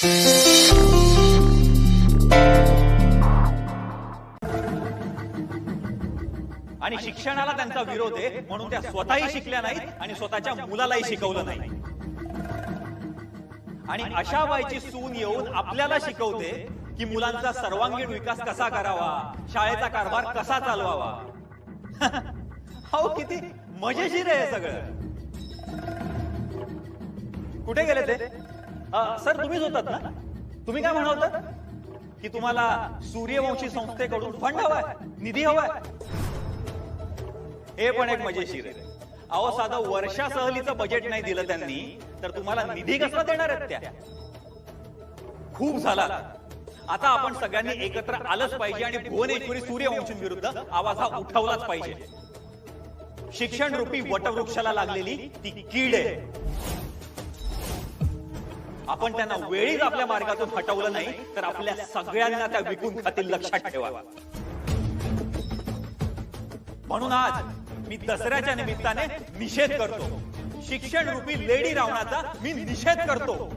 आणि शिक्षणाला त्यांचा विरोध आहे म्हणून त्या स्वतःही शिकल्या नाहीत आणि स्वतःच्या मुलालाही शिकवलं नाही। आणि अशा बाईची सून येऊन आपल्याला शिकवते की मुलांचा सर्वांगीण विकास कसा करावा, शाळेचा कारभार कसा चालवावा। हो, किती मजेशीर आहे सगळं। कुठे गेले ते? सर तुम्हीच होतात ना? तुम्ही काय म्हणत होतात की तुम्हाला सूर्यवंशी संस्थेकडून फंड हवाय, निधी हवाय? हे पण एक मजेशीर आहे। अहो, साधं वर्षा सहलीचं बजेट नाही दिलं त्यांनी तर तुम्हाला निधी कसा देणार आहेत त्या? खूप झाला, आता आपण सगळ्यांनी एकत्र आलंच पाहिजे आणि भुवनेश्वरी सूर्यवंशींविरुद्ध आवाज हा उठवलाच पाहिजे। शिक्षण रूपी वटवृक्षाला लागलेली ती कीड आहे। आपण त्यांना वेळीच आपल्या मार्गातून हटवलं नाही तर आपल्या सगळ्यांना त्या विकून खातील, लक्षात ठेवा। म्हणून आज मी दसऱ्याच्या निमित्ताने निषेध करतो। शिक्षण रूपी लेडी रावणाचा मी निषेध करतो।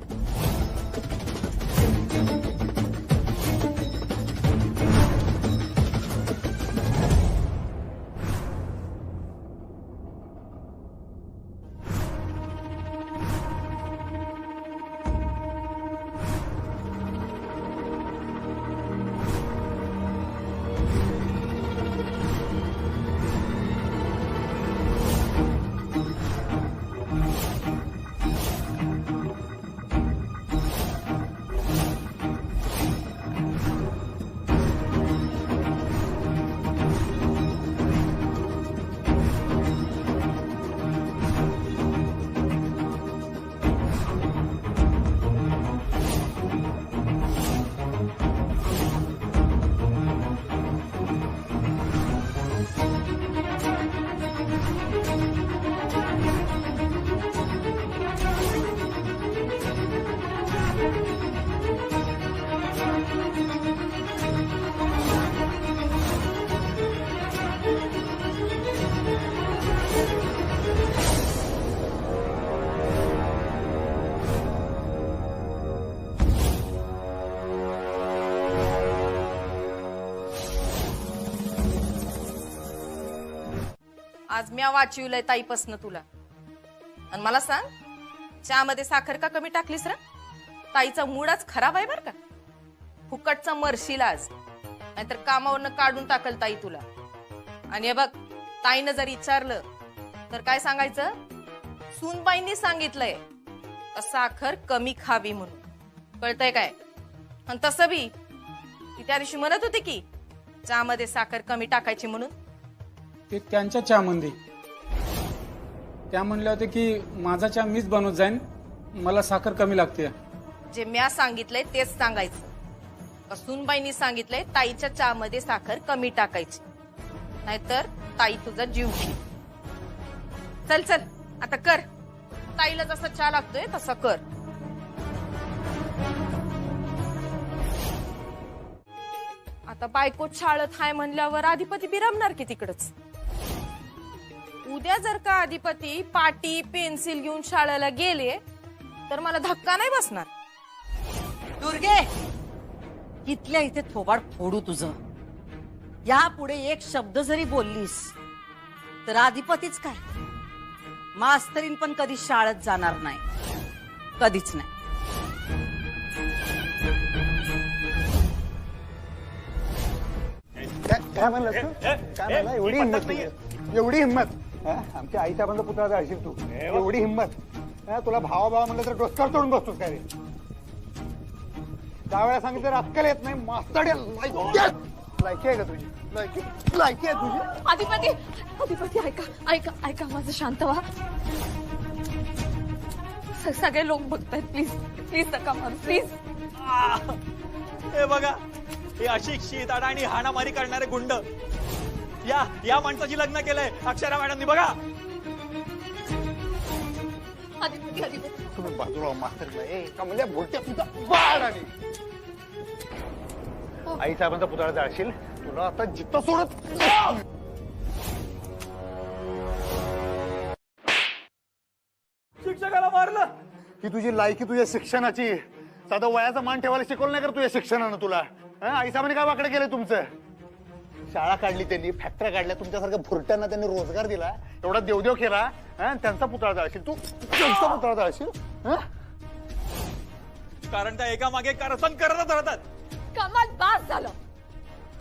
आज म्या वाचविलंय ताईपासनं तुला, आणि मला सांग चहामध्ये साखर का कमी टाकलीस रे? ताईचा मूडच खराब आहे बर का। फुकटचा मरशील आज, नाहीतर कामावरनं काढून टाकल ताई तुला। आणि हे बघ, ताईनं जर विचारलं तर काय सांगायचं? सूनबाईंनी सांगितलंय साखर कमी खावी म्हणून, कळतंय काय? आणि तसं बी ती त्या दिवशी म्हणत होती की चहामध्ये साखर कमी टाकायची म्हणून। ते त्यांच्या चहामध्ये त्या म्हणल्या होत्या की माझा चहा मीच बनवत जाईन, मला साखर कमी लागते। जे म्या सांगितलंय तेच सांगायचं। सूनबाईंनी सांगितलंय ताईच्या चहामध्ये साखर कमी टाकायची, नाहीतर ताई तुझा जीव घेईल। चल चल आता कर, ताईला जसा चहा लागतोय तसा कर। आता बायको शाळेत हाय म्हणल्यावर अधिपती बिरमणार की तिकडच। उद्या जर का अधिपती पाटी पेन्सिल घेऊन शाळेला गेले तर मला धक्का नाही बसणार। दुर्गे, इथल्या इथे थोबाड फोडू तुझं। यापुढे एक शब्द जरी बोललीस तर अधिपतीच काय, मास्तरीन पण कधी शाळेत जाणार नाही, कधीच नाही। काय म्हणलं तू? काय म्हणला? एवढी हिंमत नाही, एवढी हिंमत आमच्या आईच्या बंद पुतळा असेल तू? एवढी हिंमत? तुला भावा भावा म्हणलं तर डोसकार तोडून बसतोस काय रे? त्यावेळेला सांगितलं तर अक्कल येत नाही। मास्तर लायकी आहे का तुझी? लायकी आहे तुझी? अधिपती अधिपती ऐका ऐका ऐका, माझं शांत व्हा। सगळे लोक बघतायत, प्लीज प्लीज नका मारू, प्लीज। हे बघा, हे अशिक्षित आणि हाणामारी करणारे गुंड या माणसाची लग्न केलंय अक्षरा मॅडमनी, बघा। अधिपती अधिपती तुम्ही बाजूला मास्तर कमल्या भोलत्या तुझा बाळ आणि आईचा बंद पुतळा जाळशील, तुला आता जिथं सोडत। शिक्षकाला मारलं ही तुझी लायकी तुझ्या शिक्षणाची, साधं वयाचा मान ठेवायला शिकवलं नाही कर तुझ्या शिक्षणानं तुला? आईसाहेबांनी काय वाकडे केलं तुमचं? शाळा काढली त्यांनी, फॅक्टऱ्या काढल्या, तुमच्यासारख्या भुरट्यांना त्यांनी रोजगार दिला, एवढा देवदेव केला. त्यांचा पुतळा जाळशील तू, त्यांचा पुतळा जाळशील. कारण त्या एका मागे कारस्थान करतच राहतात. कमाल बास झालं.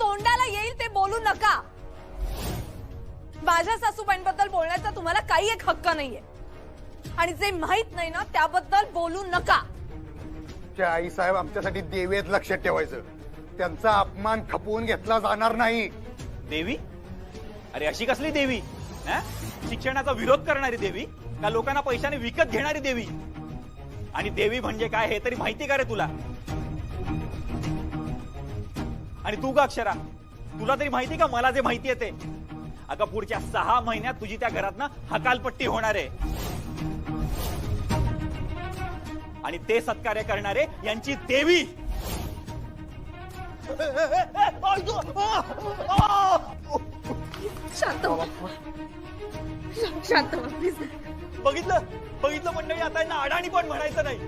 तोंडाला येईल ते बोलू नका. माझ्या सासूबाईंबद्दल बोलण्याचा तुम्हाला काही एक हक्क नाहीये आणि जे माहित नाही ना त्याबद्दल बोलू नका. त्या आई साहेब आमच्यासाठी देवी आहेत, लक्षात ठेवायचं. त्यांचा अपमान खपवून घेतला जाणार नाही. देवी? अरे अशी कसली देवी? शिक्षणाचा विरोध करणारी देवी का लोकांना पैशाने विकत घेणारी देवी? आणि देवी म्हणजे काय हे तरी माहिती का रे तुला? आणि तू का अक्षरा, तुला तरी माहिती का मला जे माहिती आहे ते? अगं पुढच्या 6 महिन्यात तुझी त्या घरातनं हकालपट्टी होणार आहे आणि ते सत्कार्य करणारे यांची देवी. शांत व्हा. शांत व्हा प्लीज. बघितलं मंडळी, आता यांना अडाणी पण म्हणायचं नाही.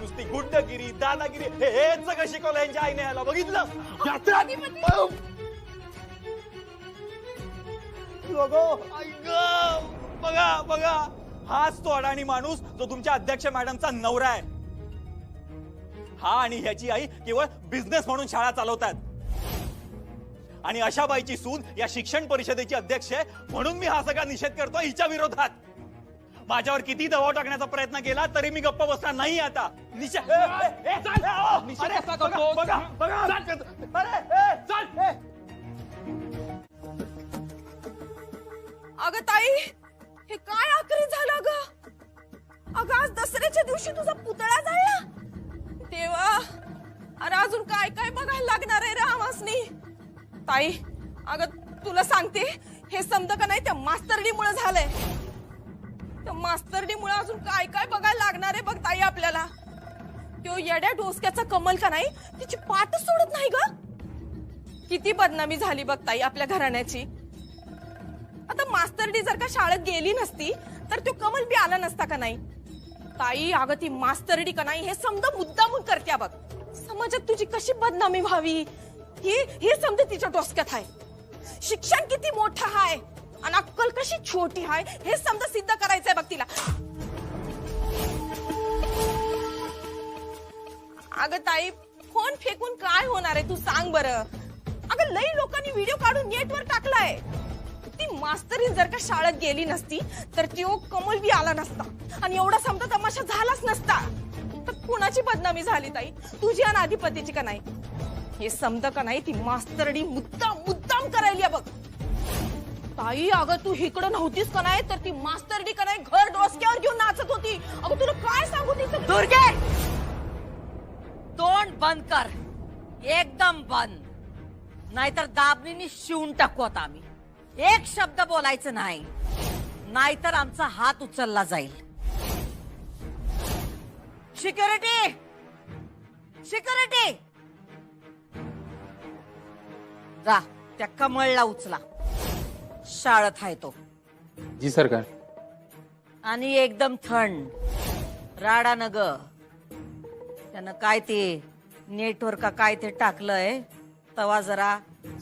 नुसती गुंडगिरी, दादागिरी हेच सगळं शिकवलं यांच्या आईने याला. बघितलं? बघा बघा, हाच तो अडाणी माणूस जो तुमच्या अध्यक्ष मॅडमचा नवरा आहे. हा आणि ह्याची आई केवळ बिझनेस म्हणून शाळा चालवतात आणि अशा बाईची सून या शिक्षण परिषदेची अध्यक्ष आहे म्हणून मी हा सगळा निषेध करतो हिच्या विरोधात. माझ्यावर किती दबाव टाकण्याचा प्रयत्न केला तरी मी गप्प बसणार नाही आता. अगं ताई, हे काय आखरी झालं अगं? अगं आज दसऱ्याच्या दिवशी तुझा पुतळा जाळला. देवा, अरे अजून काय काय बघायला लागणार आहे रे आमासनी. ताई अगं तुला सांगते, हे समज का नाही त्या मास्तरडीमुळे झालंय. त्या मास्तरडीमुळे अजून काय काय बघायला लागणार आहे बघ ताई आपल्याला. तो येड्या डोसक्याचा कमल का नाही तिची पाठच सोडत नाही ग. किती बदनामी झाली बघ ताई आपल्या घराण्याची. आता मास्तरडी जर का शाळेत गेली नसती तर तो कमल बी आला नसता का नाही. ताई अगं ती मास्तरडी का नाही हे समजा मुद्दामून करत्या बघ. समाजात तुझी कशी बदनामी व्हावी हे समजा तिच्या डोसक्यात आहे. शिक्षण किती मोठं आहे आणि अक्कल कशी छोटी आहे हे समजा सिद्ध करायचंय बघ तिला. अगं ताई, फोन फेकून काय होणार आहे तू सांग बरं. अगं लई लोकांनी व्हिडिओ काढून नेटवर टाकलाय. ती मास्तरीन जर का शाळेत गेली नसती तर तो कमल बी आला नसता आणि एवढा समजा तमाशा झालाच नसता. तर कुणाची बदनामी झाली ताई, तुझी आणि अधिपतीची का नाही? हे समज का नाही ती मास्तरडी मुद्दाम करायली बघ. ताई अगं तू इकडं नव्हतीस का नाही तर ती मास्तरडी का नाही घर डोसक्यावर घेऊन नाचत होती. अगं तुला काय सांगू तिचं. दुर्गे, तोंड बंद कर, एकदम बंद, नाहीतर दाबणीने शिवून टाकू आता आम्ही. एक शब्द बोलायचं नाही, नाहीतर आमचा हात उचलला जाईल. सिक्युरिटी, सिक्युरिटी, जा त्या कमळला उचला. शाळेत आहे तो. जी सरकार. आणि एकदम थंड राडा नग. त्यानं काय ते नेटवर का काय ते टाकलंय तवा जरा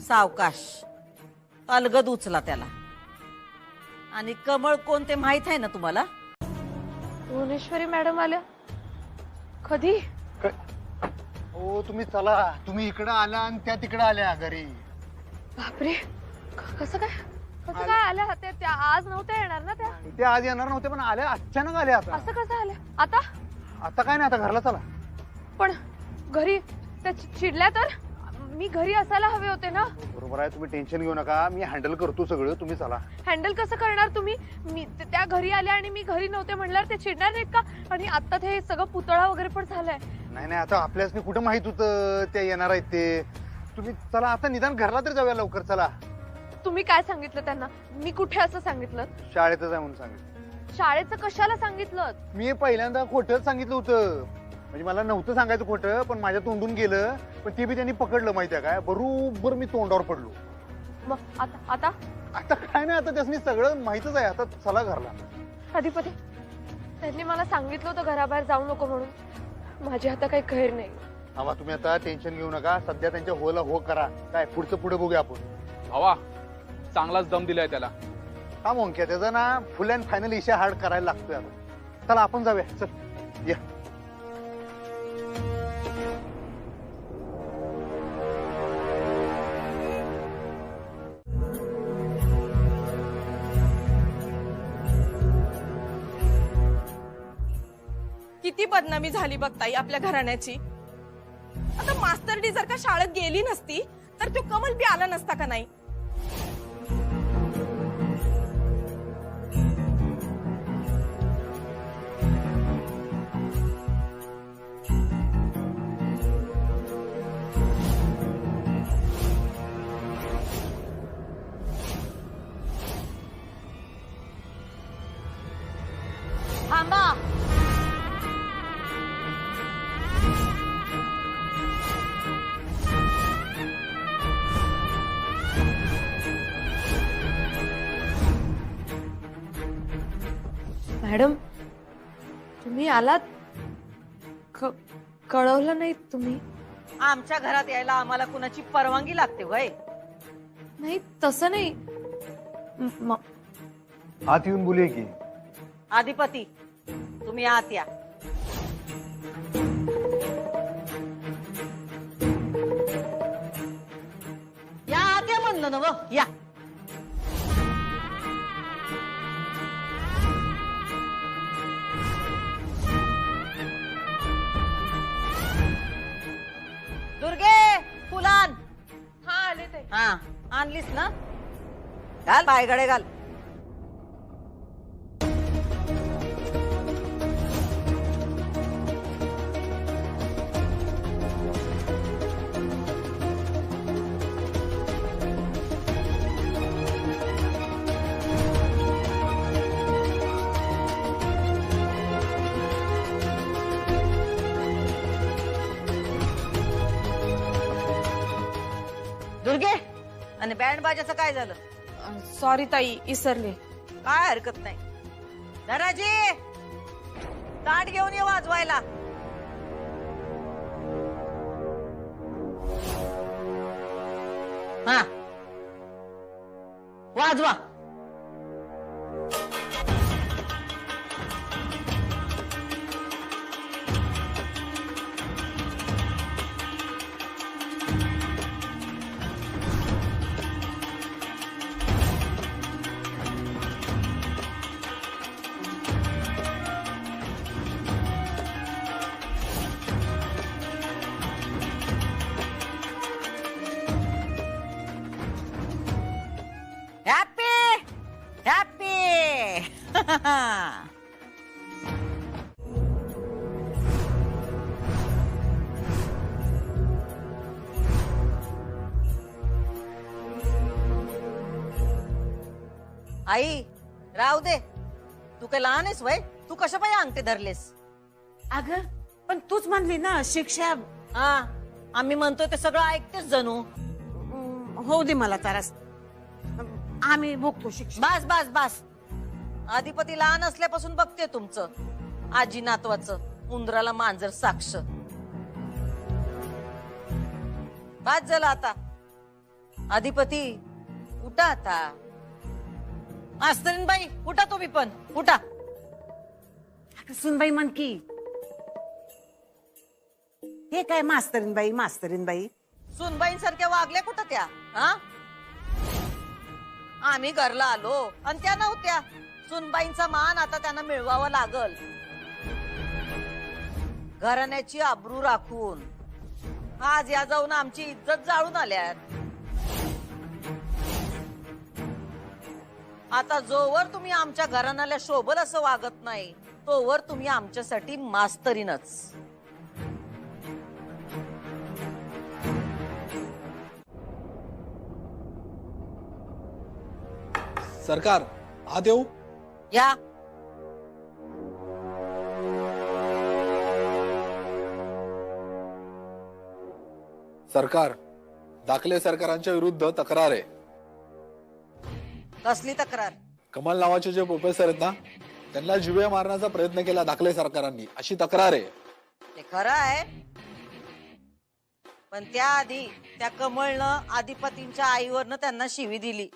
सावकाश अलगद उचला त्याला. आणि कमळ कोणते माहित आहे ना तुम्हाला? भुवनेश्वरी मॅडम आल्या कधी? हो तुम्ही चला, तुम्ही इकडं आला आणि त्या तिकडं आल्या घरी. बापरे, कसं काय आल्या त्या आज नव्हत्या येणार ना त्या? ते आज येणार नव्हते पण आल्या, अचानक आल्या. आता असं कसं आल्या? आता काय नाही, आता घरला चला. पण घरी त्या चिडल्या तर मी घरी असायला हवे होते ना. बरोबर आहे, तुम्ही टेन्शन घेऊ नका, मी हँडल करतो सगळं, तुम्ही चला. हँडल कसं करणार तुम्ही? मी त्या घरी आल्या आणि मी घरी नव्हते म्हणल्यावर ते चिडणार नाहीत का? आणि आता ते सगळं पुतळा वगैरे पण झालंय. नाही आता आपल्यासनी कुठं माहित होतं त्या येणार आहेत ते. तुम्ही चला आता, निदान घरला तर जाऊया लवकर. चला. तुम्ही काय सांगितलं त्यांना? मी कुठे असं सांगितलं? शाळेतच आहे म्हणून सांगितलं. शाळेचं कशाला सांगितलं? मी पहिल्यांदा खोटंच सांगितलं होतं. म्हणजे मला नव्हतं सांगायचं खोटं, पण माझ्या तोंडून गेलं. पण ते बी त्यांनी पकडलं माहितीये काय, बरोबर मी तोंडावर पडलो. मग आता काय नाही, आता त्यासनी सगळं माहितच आहे. आता चला घरला. अधिपती, त्यांनी मला सांगितलं होतं घराबाहेर जाऊ नको म्हणून. माझी आता काही खैर नाही. हवा तुम्ही आता टेन्शन घेऊ नका, सध्या त्यांच्या होला हो करा. काय पुढचं पुढे बघूया आपण. भावा चांगलाच दम दिलाय त्याला. हा मोंक्या त्याचा ना फुल अँड फायनल इशा हार्ड करायला लागतोय आता. चला आपण जाऊया, चल या. किती बदनामी झाली बघ ताई आपल्या घराण्याची. आता मास्टर डी जर का शाळेत गेली नसती तर तो कमल बी आला नसता का नाही. थांबा. मॅडम तुम्ही आलात, कळवलं नाही तुम्ही? आमच्या घरात यायला आम्हाला कुणाची परवानगी लागते वय? नाही तसं नाही. आत येऊन बोलूया की. अधिपती तुम्ही आत या. या आत या म्हणलं ना व, या. दुर्गे फुलान. हा आले ते. हा आणलीस ना, घाल पायगडे घाल. दुर्गे आणि बँड बाजाचं काय झालं? सॉरी ताई इसरले. काय हरकत नाही. धनाजी ताट घेऊन ये वाजवायला. हा वाजवा. Happy happy. आई राहू दे, तू काय लहान आहेस वय? तू कशा पाहिजे अंगठे धरलेस? अगं पण तूच म्हणली ना शिक्षा. हा आम्ही म्हणतोय ते सगळं ऐकतेस जणू. होऊ दे मला तारास, आम्ही भोगतो शिक्षा. बस बस बस. अधिपती लहान असल्यापासून बघते तुमचं आजी नातवाचं उंदराला मांजर साक्ष. बस झालं आता. अधिपती उठा आता. मास्तरीनबाई उठा तुम्ही पण उठा. सुनबाई म्हण की, हे काय मास्तरीनबाई मास्तरीनबाई. सुनबाईंसारख्या वागल्या कुठं त्या? हा आम्ही घरला आलो आणि त्या नव्हत्या. सुनबाईंचा मान आता त्यांना मिळवावा लागल. घराण्याची आबरू राखून आज या जाऊन आमची इज्जत जाळून आल्यात. आता जोवर तुम्ही आमच्या घराण्याला शोभल असं वागत नाही तोवर तुम्ही आमच्यासाठी मास्तरीनच. सरकार आत येऊ. या. सरकार दाखले सरकारांच्या विरुद्ध तक्रार आहे. कसली तक्रार? कमल नावाचे जे प्रोफेसर आहेत ना त्यांना जीवे मारण्याचा प्रयत्न केला दाखले सरकारांनी, अशी तक्रार आहे. ते खरं आहे, पण त्याआधी त्या कमळनं आधिपतींच्या आईवरनं त्यांना शिवी दिली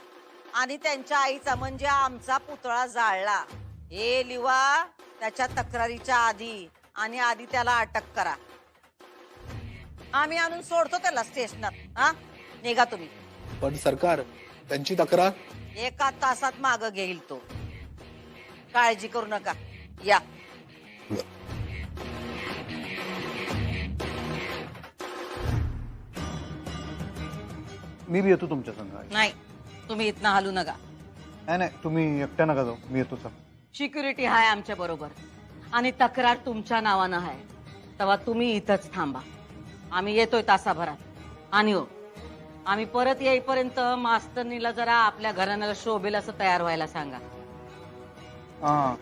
आणि त्यांच्या आईचा म्हणजे आमचा पुतळा जाळला. हे लिवा त्याच्या तक्रारीच्या आधी आणि आधी त्याला अटक करा. आम्ही आणून सोडतो त्याला स्टेशनात. हा, निघा तुम्ही. पण सरकार, त्यांची तक्रार 1 तासात माग घेईल तो. काळजी करू नका. या. मी बी येतो तुमच्या संग. नाही, तुम्ही इथनं हलू नका. नाही तुम्ही एकट्या नका जाऊ, मी येतो. सर सिक्युरिटी आहे आमच्या बरोबर आणि तक्रार तुमच्या नावानं आहे. तेव्हा तुम्ही इथंच थांबा. आम्ही येतोय तासाभरात. आणि हो, आम्ही परत येईपर्यंत मास्तरनीला जरा आपल्या घराण्याला शोभेल असं तयार व्हायला सांगा. हा.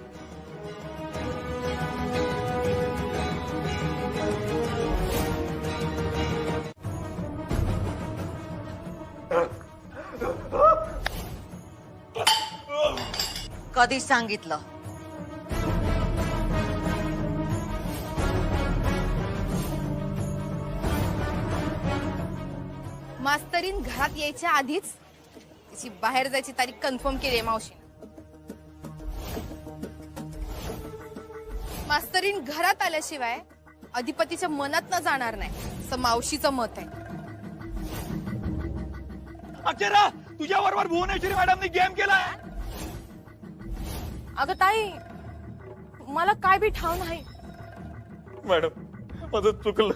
कधी सांगितलं? मास्तरीन घरात यायच्या आधीच तिची बाहेर जायची तारीख कन्फर्म केली आहे मावशीने. मास्तरीन घरात आल्याशिवाय अधिपतीच्या मनात न जाणार नाही असं मावशीचं मत आहे. अक्षरा, तुझ्या बरोबर भुवनेश्वरी मॅडमने गेम केलाय. अगं ताई, मला काय बी ठाव नाही. मॅडम, माझं चुकलं.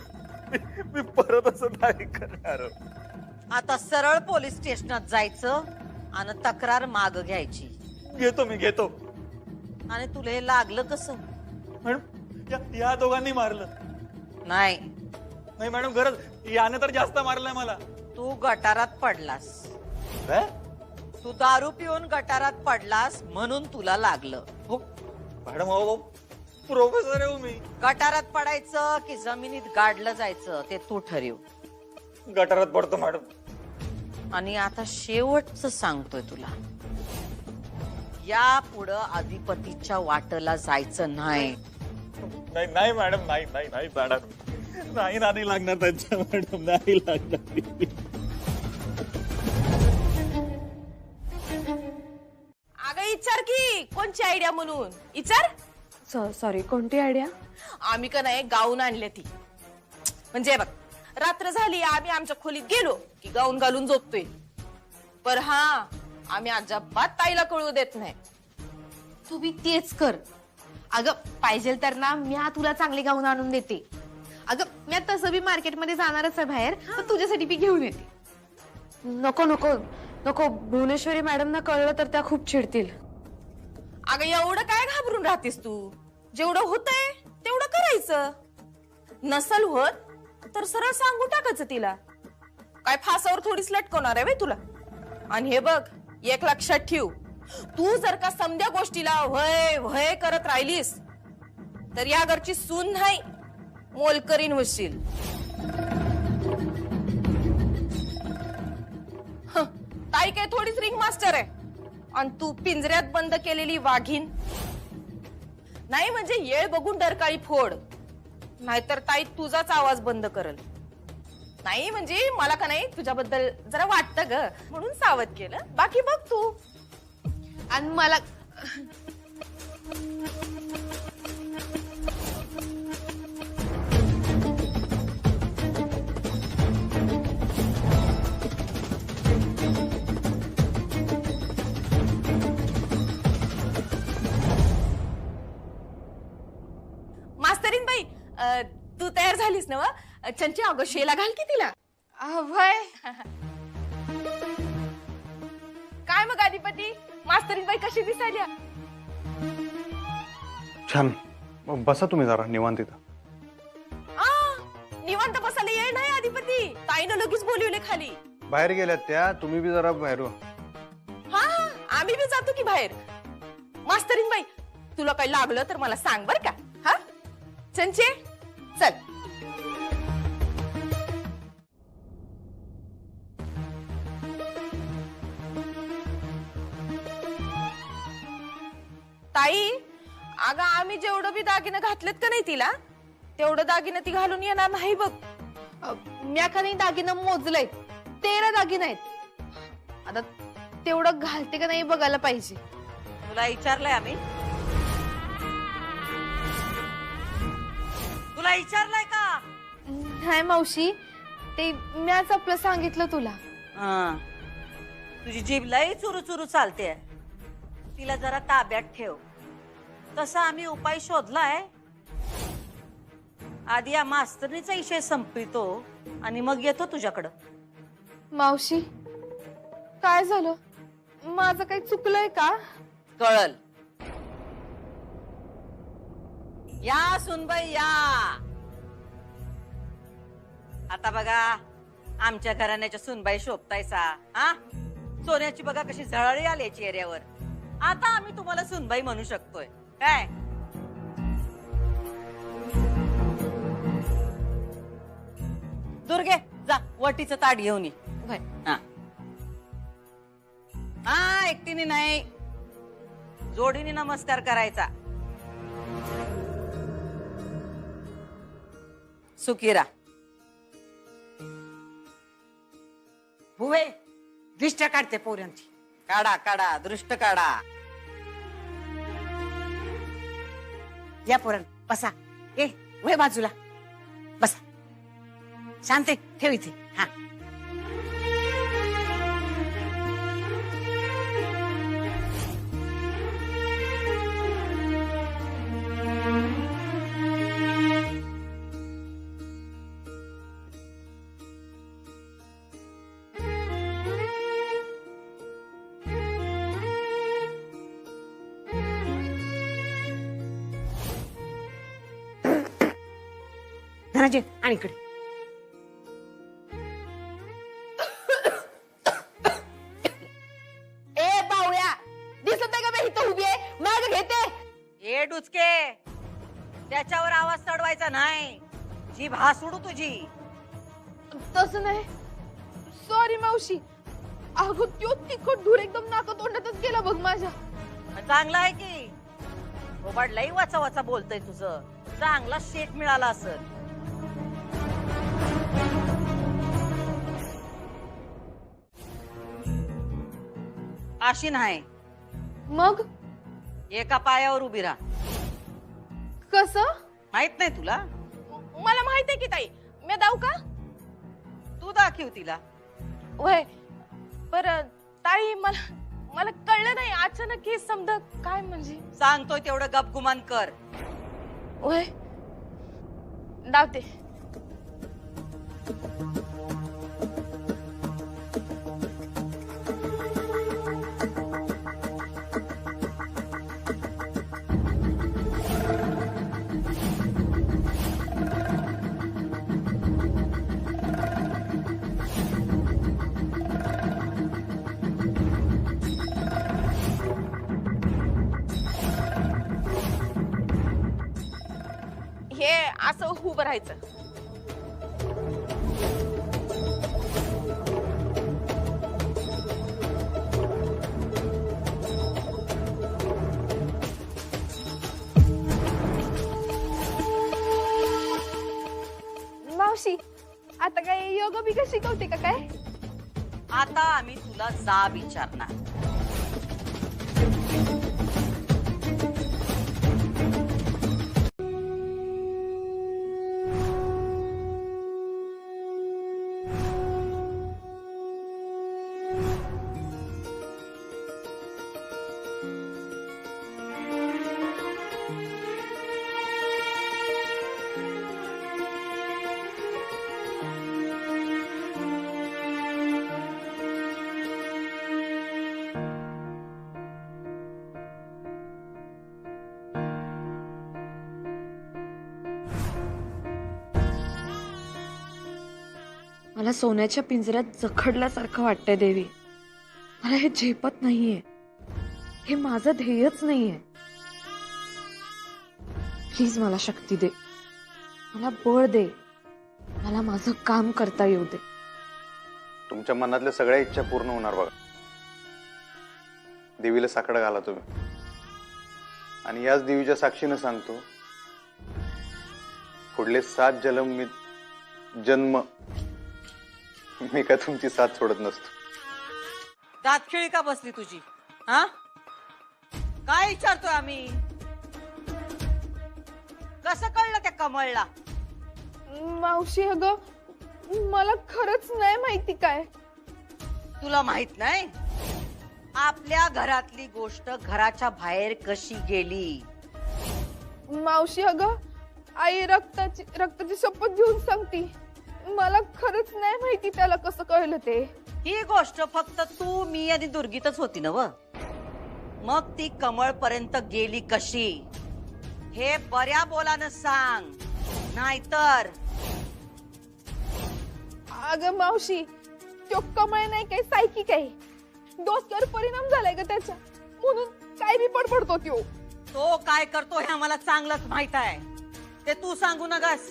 मी परत असं नाही करणार. आता सरळ पोलीस स्टेशनात जायचं आणि तक्रार माग घ्यायची. घेतो. आणि तुला हे लागलं कसं? मॅडम, या दोघांनी मारलं. नाही मॅडम, गरज याने तर जास्त मारलंय मला. तू गटारात पडलास. तू दारू पिऊन गटारात पडलास म्हणून तुला लागलं. मॅडम, हो प्रोफेसर आहे मी. गटारात पडायचं की जमिनीत गाडलं जायचं ते तू ठरव. गटारात पडतो मॅडम. आणि आता शेवटचं सांगतोय तुला, या पुढं अधिपतीच्या वाटला जायचं नाही. नाही मॅडम, नाही मॅडम, नाही लागणार त्यांच्या. मॅडम, नाही लागणार. अगं विचार की कोणची आयडिया म्हणून विचार. सॉरी, कोणती आयडिया? आम्ही का नाही गाऊन आणले ती. म्हणजे बघ, रात्र झाली आम्ही आमच्या खोलीत गेलो की गाऊन घालून झोपतोय. पर हा, आम्ही अजिबात ताईला कळू देत नाही. तू बी तेच कर. अगं पाहिजे तर ना मी तुला चांगले गाऊन आणून देते. अगं मी तसं बी मार्केटमध्ये जाणारच आहे बाहेर, तर तुझ्यासाठी बी घेऊन येते. नको, भुवनेश्वरी मॅडमना कळलं तर त्या खूप चिडतील. अगं एवढं काय घाबरून राहतेस तू? जेवढं होतंय तेवढं करायचं. नसल होत तर सरळ सांगून टाकायचं तिला. काय फासावर थोडीच लटकवणार आहे तुला. आणि हे बघ, एक लक्षात ठेव, तू जर का समध्या गोष्टीला व्हय व्हय करत राहिलीस तर या घरची सून नाही, मोलकरीन होशील. ताई काय थोडीच रिंग मास्टर आहे आणि तू पिंजऱ्यात बंद केलेली वाघीण. नाही म्हणजे येळ बघून डरकाळी फोड, नाहीतर ताई तुझाच आवाज बंद करल. नाही म्हणजे मला का नाही तुझ्याबद्दल जरा वाटतं ग, म्हणून सावध केलं. बाकी बघ तू. आणि मला मास्तरीन बाई, तू तयार झालीस ना? चंची, अगं शेला घाल की तिला. व्हय. काय मग अधिपती, मास्तरीन बाई कशी दिसायल्या? छान. बसा तुम्ही जरा निवांत इथं. निवांत बसायला येईल नाही अधिपती. ताईनं लगेच बोलवले खाली. बाहेर गेल्यात त्या, तुम्ही बी जरा बाहेर व्हा. हा, आम्ही बी जातो की बाहेर. मास्तरीन बाई, तुला काही लागलं तर मला सांग बर का. हा चंचे, चल. ताई, अगं आम्ही जेवढं बी दागिने घातलेत का नाही तिला, तेवढं दागिनं ती घालून येणार नाही बघ. म्या का नाही दागिनं मोजलंय, 13 दागिने आहेत. आता तेवढं घालते का नाही बघायला पाहिजे. तुला विचारलंय आम्ही? तुला विचारलंय का? नाही मावशी, ते म्याच आपलं सांगितलं तुला. हा. तुझी जीभ लई चुरू चुरू चालते, तिला जरा ताब्यात ठेव. तसा आम्ही उपाय शोधलाय. आधी या मास्तरणीचा विषय संपवितो आणि मग येतो तुझ्याकडं. मावशी, काय झालं? माझं काही चुकलंय का? कळल. या सुनबाई या. आता बघा आमच्या घराण्याच्या सुनबाई शोभतायसा. हा, सोन्याची बघा कशी झळाळी आली चेहऱ्यावर. आता आम्ही तुम्हाला सुनबाई म्हणू शकतोय काय? दुर्गे, जा वटीचं ताट घेऊन ये. होय. हा हा, एकटीने नाही, जोडीने नमस्कार करायचा. सुकिरा हुवे दिष्ट काढते पोरांची. काढा काढा, दृष्ट काढा. या पोरण बसा. ए वय बाजूला बसा. शांते ठेव इथे. हा, धनाजी आणि इकडे. ए बावळ्या, दिसत नाही का मी इथं उभी आहे? माग घेते. ए डुचके, त्याच्यावर आवाज चढवायचा नाही. जीभ हा सोडू तुझी. तसं नाही. सॉरी मावशी. अगं त्यो तिखट धूर एकदम नाका तोंडातच गेला बघ माझ्या. चांगला आहे की ओबाड लई वाचा वाचा बोलतय तुझं. चांगला शेक मिळाला असं. अशी नाही, मग एका पायावर उभी राहा. कसं? माहित नाही तुला? मला माहित आहे की ताई. मी जाऊ का? तू दाखव तिला. वय पर ताई, मला कळलं नाही अचानक हे समज काय म्हणजे. सांगतोय तेवढं गपगुमान कर. वय डावते. हे असं उभं राहायचं. मावशी, आता काय योगा बिगा शिकवते का काय? आता आम्ही तुला जा विचारणार. मला सोन्याच्या पिंजऱ्यात जखडल्यासारखं वाटतंय देवी. मला हे झेपत नाहीये. हे माझं ध्येयच नाहीये. प्लीज मला शक्ती दे, मला बळ दे, मला माझं काम करता येऊ दे. तुमच्या मनातल्या सगळ्या इच्छा पूर्ण होणार बघा. देवीला साकडं घाला तुम्ही आणि याच देवीच्या साक्षीनं सांगतो पुढले 7 जन्म मी काय तुमची साथ सोडत नसतो. दातखिळी का बसली तुझी? हा, काय विचारतोय आम्ही? कसं कळलं त्या कमळला? मावशी अगं मला खरंच नाही माहिती काय. तुला माहित नाही? आपल्या घरातली गोष्ट घराच्या बाहेर कशी गेली? मावशी अगं आई रक्ताची शपथ घेऊन सांगती मला खरंच नाही माहिती त्याला कसं कळलं ते. ही गोष्ट फक्त तू, मी आणि दुर्गीतच होती ना व? मग ती कमळ पर्यंत गेली कशी हे बऱ्या बोलानं सांग, नाहीतर. अगं मावशी तो कमळ नाही काही सायकी काही डोसक्यावर परिणाम झालाय ग त्याच्या, म्हणून काय बी पडपडतो त्यो. तो काय करतो हे आम्हाला चांगलंच माहित आहे, ते तू सांगू नगस.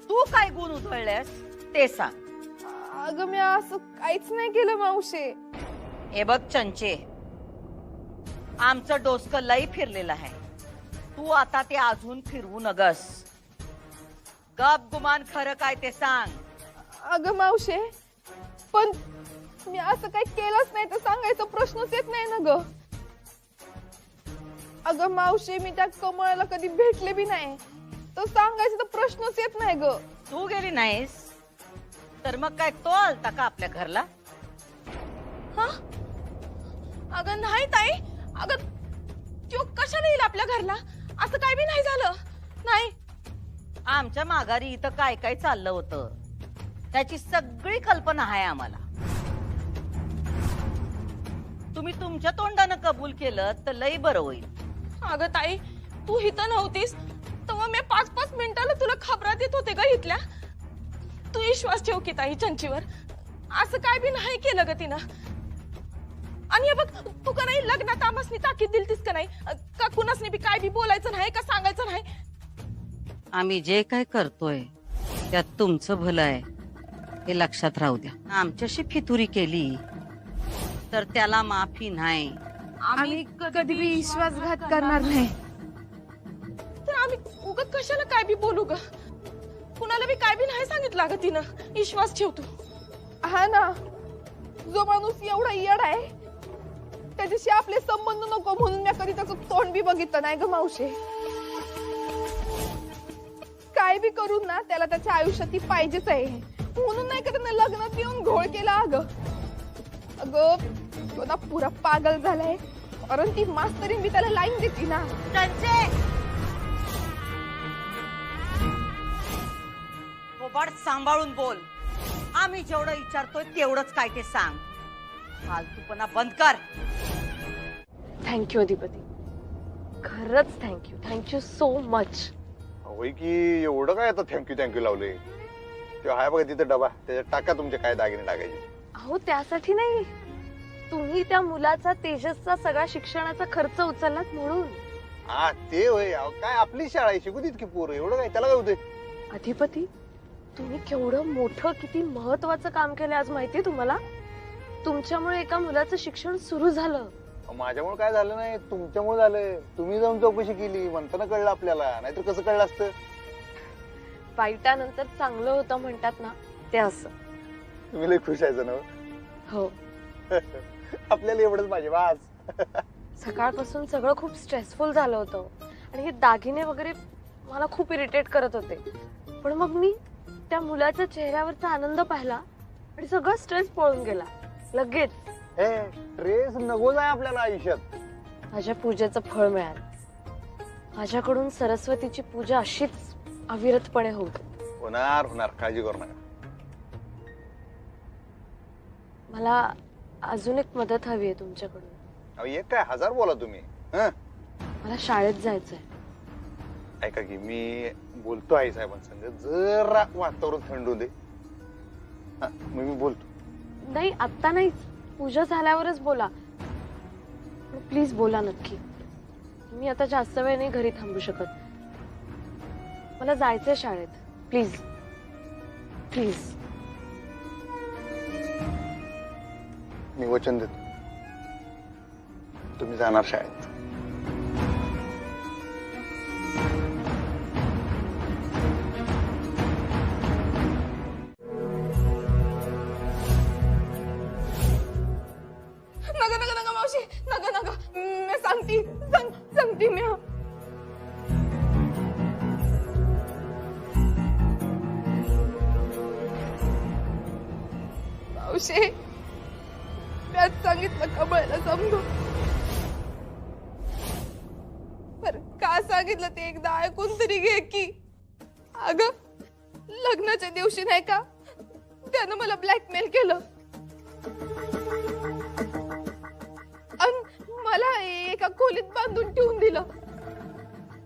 तू काय गुण उधळलेस ते सांग. अगं मी असं काहीच नाही केलं मावशी. हे बघ चंचे, आमचं डोसकं लई फिरलेलं आहे, तू आता ते अजून फिरवू नगस. गप गुमान खरं काय ते सांग. अगं मावशे पण मी असं काही केलंच नाही तर सांगायचा प्रश्नच येत नाही ना ग. अगं मावशे मी त्या कमळाला कधी भेटले बी नाही तर सांगायचं तर प्रश्नच येत नाही ग. तू गेली नाहीस तर मग काय तो आलता का आपल्या घरला? हा? अगं नाही ताई, अगं तो कशाला येईल आपल्या घरला? असं काय बी नाही झालं. नाही. आमच्या माघारी इथं काय काय चाललं होतं त्याची सगळी कल्पना आहे आम्हाला. तुम्ही तुमच्या तोंडानं कबूल केलं तर लई बरं होईल. अगं ताई तू इथं नव्हतीस तेव्हा मी 5-5 मिनिटाला तुला खबरा देत होते का इथल्या. तू विश्वास ठेव की ताई चंचीवर, असं काय बी नाही केलं ग तिनं. आणि हे बघ तू का नाही लग्नात आम्हासनी ताकीद दिलतीस का नाही, का कुणासनी बी काय बी बोलायचं नाही का सांगायचं नाही. आम्ही जे काय करतोय त्यात तुमचं भलं आहे हे लक्षात राहू द्या. आमच्याशी फितुरी केली तर त्याला माफी नाही. आम्ही कधी बी विश्वासघात करणार नाही. तर आम्ही उगाच कशाला काय बी बोलू ग. कुणाला बी काय बी नाही सांगितलं ग तिनं. विश्वास ठेव तू. हा ना, जो माणूस एवढा येड आहे त्याच्याशी आपले संबंध नको म्हणून मी कधी त्याचं तोंड बी बघितलं नाही ग मावशे. काय बी करून ना त्याला त्याच्या आयुष्यात ती पाहिजेच आहे म्हणून नाही का त्यानं लग्नात येऊन घोळ केला. अगं तो ना पुरा पागल झालाय, कारण ती मास्तरीन बी त्याला लाईन देती ना. थोबाड सांभाळून बोल. आम्ही जेवढं विचारतोय तेवढंच काय ते सांग. फालतूपणा बंद कर. थँक्यू अधिपती, खरंच थँक्यू सो मच. होय की एवढं काय आता थँक्यू लावले. ते हाय बघा तिथे डबा, त्याच्यात टाका तुमचे काय दागिने टाकायचे. अहो त्यासाठी नाही, तुम्ही त्या मुलाचा तेजसचा सगळा शिक्षणाचा खर्च उचललात म्हणून. हा ते होय. अहो, काय आपली शाळा आहे, शिकू देत की पोरं, एवढं काय त्याला काय होतंय. अधिपती तुम्ही केवढं मोठं किती महत्वाचं काम केलं आज माहितीये तुम्हाला. तुमच्यामुळे एका मुलाचं शिक्षण सुरू झालं. माझ्यामुळे काय झालं नाही, तुमच्यामुळे झालं. तुम्ही जाऊन चौकशी केली म्हणताना कळलं आपल्याला, नाहीतर कसं कळलं असतं. वाईटानंतर चांगलं होतं म्हणतात ना, ते असं. तुम्ही लय खुश आहे ना. हो. आपल्याला एवढंच पाहिजे बास. सकाळपासून सगळं खूप स्ट्रेसफुल झालं होतं आणि हे दागिने वगैरे मला खूप इरिटेट करत होते. पण मग मी त्या मुलाच्या चेहऱ्यावरचा आनंद पाहिला आणि सगळं स्ट्रेस पळून गेला लगेच. स्ट्रेस नकोच आहे आपल्याला आयुष्यात. माझ्या पूजेचं फळ मिळालं. माझ्याकडून सरस्वतीची पूजा अशीच अविरतपणे होत. होणार काळजी करू नका. मला अजून एक मदत हवी आहे तुमच्याकडून. अहो एक काय 1000 बोला तुम्ही. मला शाळेत जायचंय. ऐका की मी बोलतो आई साहेबांसंग, जरा वातावरण थंड होऊ दे. मग मी बोलतो. नाही आत्ता नाही, पूजा झाल्यावरच बोला. प्लीज बोला नक्की. मी आता जास्त वेळ नाही घरी थांबू शकत. मला जायचंय शाळेत. Please please. मी वचन देतो, तुम्ही जाणार शाळेत. मावशे त्यात सांगितलं कमळला समजून, पर का सांगितलं ते एकदा ऐकून तरी घे की. अगं लग्नाच्या दिवशी नाही का त्यानं मला ब्लॅकमेल केलं आणि मला एका खोलीत बांधून ठेवून दिलं.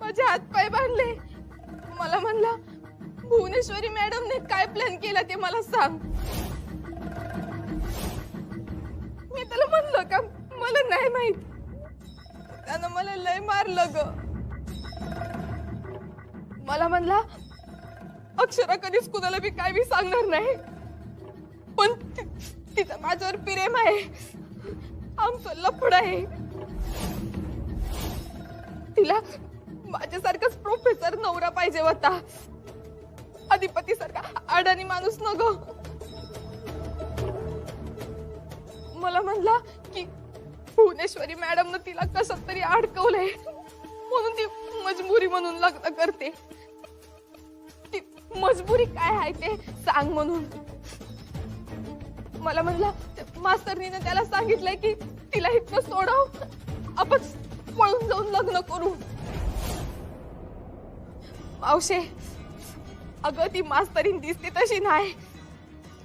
माझे हात पाय बांधले. मला म्हणला भुवनेश्वरी मॅडमने काय प्लॅन केला ते मला सांग. मी त्याला म्हणलं का मला नाही माहित. त्यानं मला लय मारलं ग. मला म्हणला अक्षरा कधीच कुणाला बी काय बी सांगणार नाही, पण तिचं माझ्यावर प्रेम आहे, आमचं लफड आहे. तिला माझ्यासारखाच प्रोफेसर नवरा पाहिजे होता, अधिपती सारखा अडाणी माणूस न ग. मला म्हणला की भुवनेश्वरी मॅडमनं तिला कसं तरी अडकवलंय म्हणून ती मजबुरी म्हणून लग्न करते. ती मजबुरी काय आहे ते सांग म्हणून. मला म्हणला मास्तरनीने त्याला सांगितलंय की तिला इथनं सोडव, आपण पळून जाऊन लग्न करू. मावशे अगं ती मास्तरीन दिसते तशी नाही,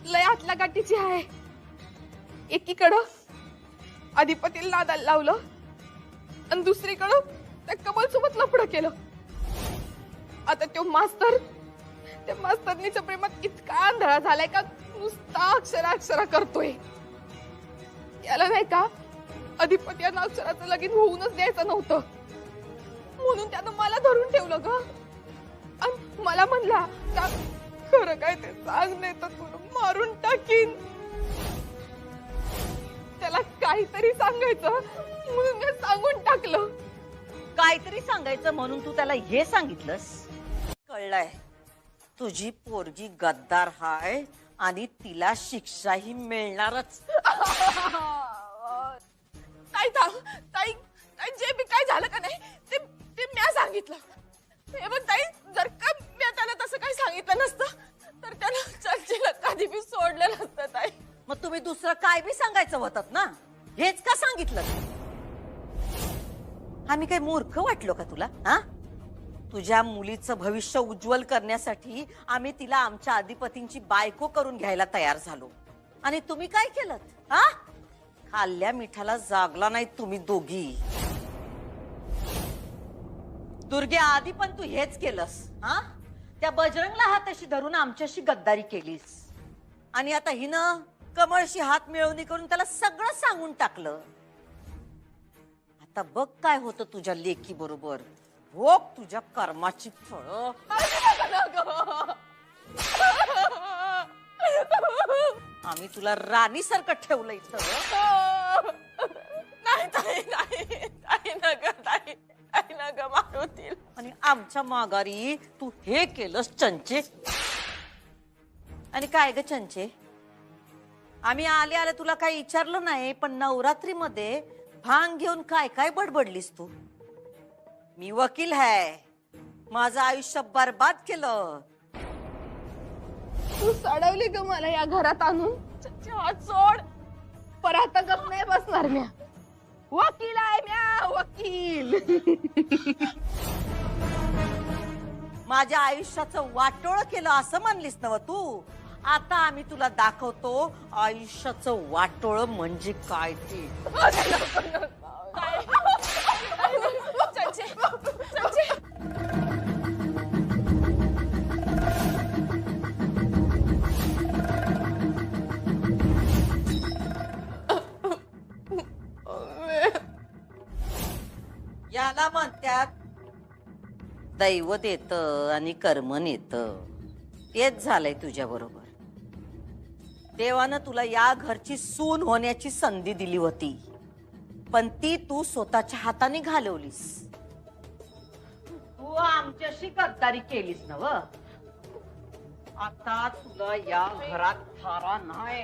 लय आतल्या गाठीची आहे. एकीकडं अधिपतीला नादाला लावलं आणि दुसरीकडं त्या कमल सोबत लफडं केलं. आता तो मास्तर त्या मास्तरनीच्या प्रेमात इतका आंधळा झालाय का नुसता अक्षरा करतोय. याला नाही का अधिपती आणि अक्षराचं लगीन होऊनच द्यायचं नव्हतं, म्हणून त्यानं मला धरून ठेवलं ग. आणि मला म्हणला का खरं काय ते सांग नाही तर तुला मारून टाकीन. त्याला काहीतरी सांगायचं म्हणून मी सांगून टाकलं. काहीतरी सांगायचं म्हणून तू त्याला हे सांगितलंस. कळलंय तुझी पोरगी गद्दार हाय आणि तिला शिक्षाही मिळणारच. ताई थांब, ताई जे बी काय झालं का नाही ते मी सांगितलं. हे बघ ताई, जर का मी त्याला तसं काही सांगितलं नसतं तर त्याला चर्चेला कधी बी सोडलं नसतं. ताई मग तुम्ही दुसरं काय बी सांगायचं होतं ना, हेच का सांगितलं? आम्ही काही मूर्ख वाटलो का तुला? हा, तुझ्या मुलीचं भविष्य उज्ज्वल करण्यासाठी आम्ही तिला आमच्या अधिपतींची बायको करून घ्यायला तयार झालो आणि तुम्ही काय केलं? हा, खाल्ल्या मिठाला जागला नाही तुम्ही दोघी. दुर्गे आधी पण तू हेच केलंस. हा, त्या बजरंगला हाताशी धरून आमच्याशी गद्दारी केलीस आणि आता हिनं कमळशी हात मिळवणी करून त्याला सगळं सांगून टाकलं. आता बघ काय होतं तुझ्या लेकी बरोबर. भोग तुझ्या कर्माची फळं. आम्ही तुला राणी सारखं ठेवलं इथं. नाही नग मारुतील. आणि आमच्या माघारी तू हे केलंस चंचे. आणि काय ग चंचे, आम्ही आले आले तुला काही विचारलं नाही, पण नवरात्रीमध्ये भांग घेऊन काय काय बडबडलीस तू. मी वकील आहे, माझं आयुष्य बर्बाद केलं. तू सडवली ग मला या घरात आणून. हात सोड, पर आता गप नाही बसणार म्या. वकील आहे म्या, वकील. माझ्या आयुष्याचं वाटोळ केलं असं म्हणलीस नव तू. आता आम्ही तुला दाखवतो आयुष्याचं वाटोळ म्हणजे काय ते. याला म्हणतात दैव देत आणि कर्म नेत. तेच झालंय तुझ्या बरोबर. देवानं तुला या घरची सून होण्याची संधी दिली होती, पण ती तू स्वतःच्या हाताने घालवलीस. तू आमच्याशी गद्दारी केलीस नव. आता तुला या घरात थारा नाही.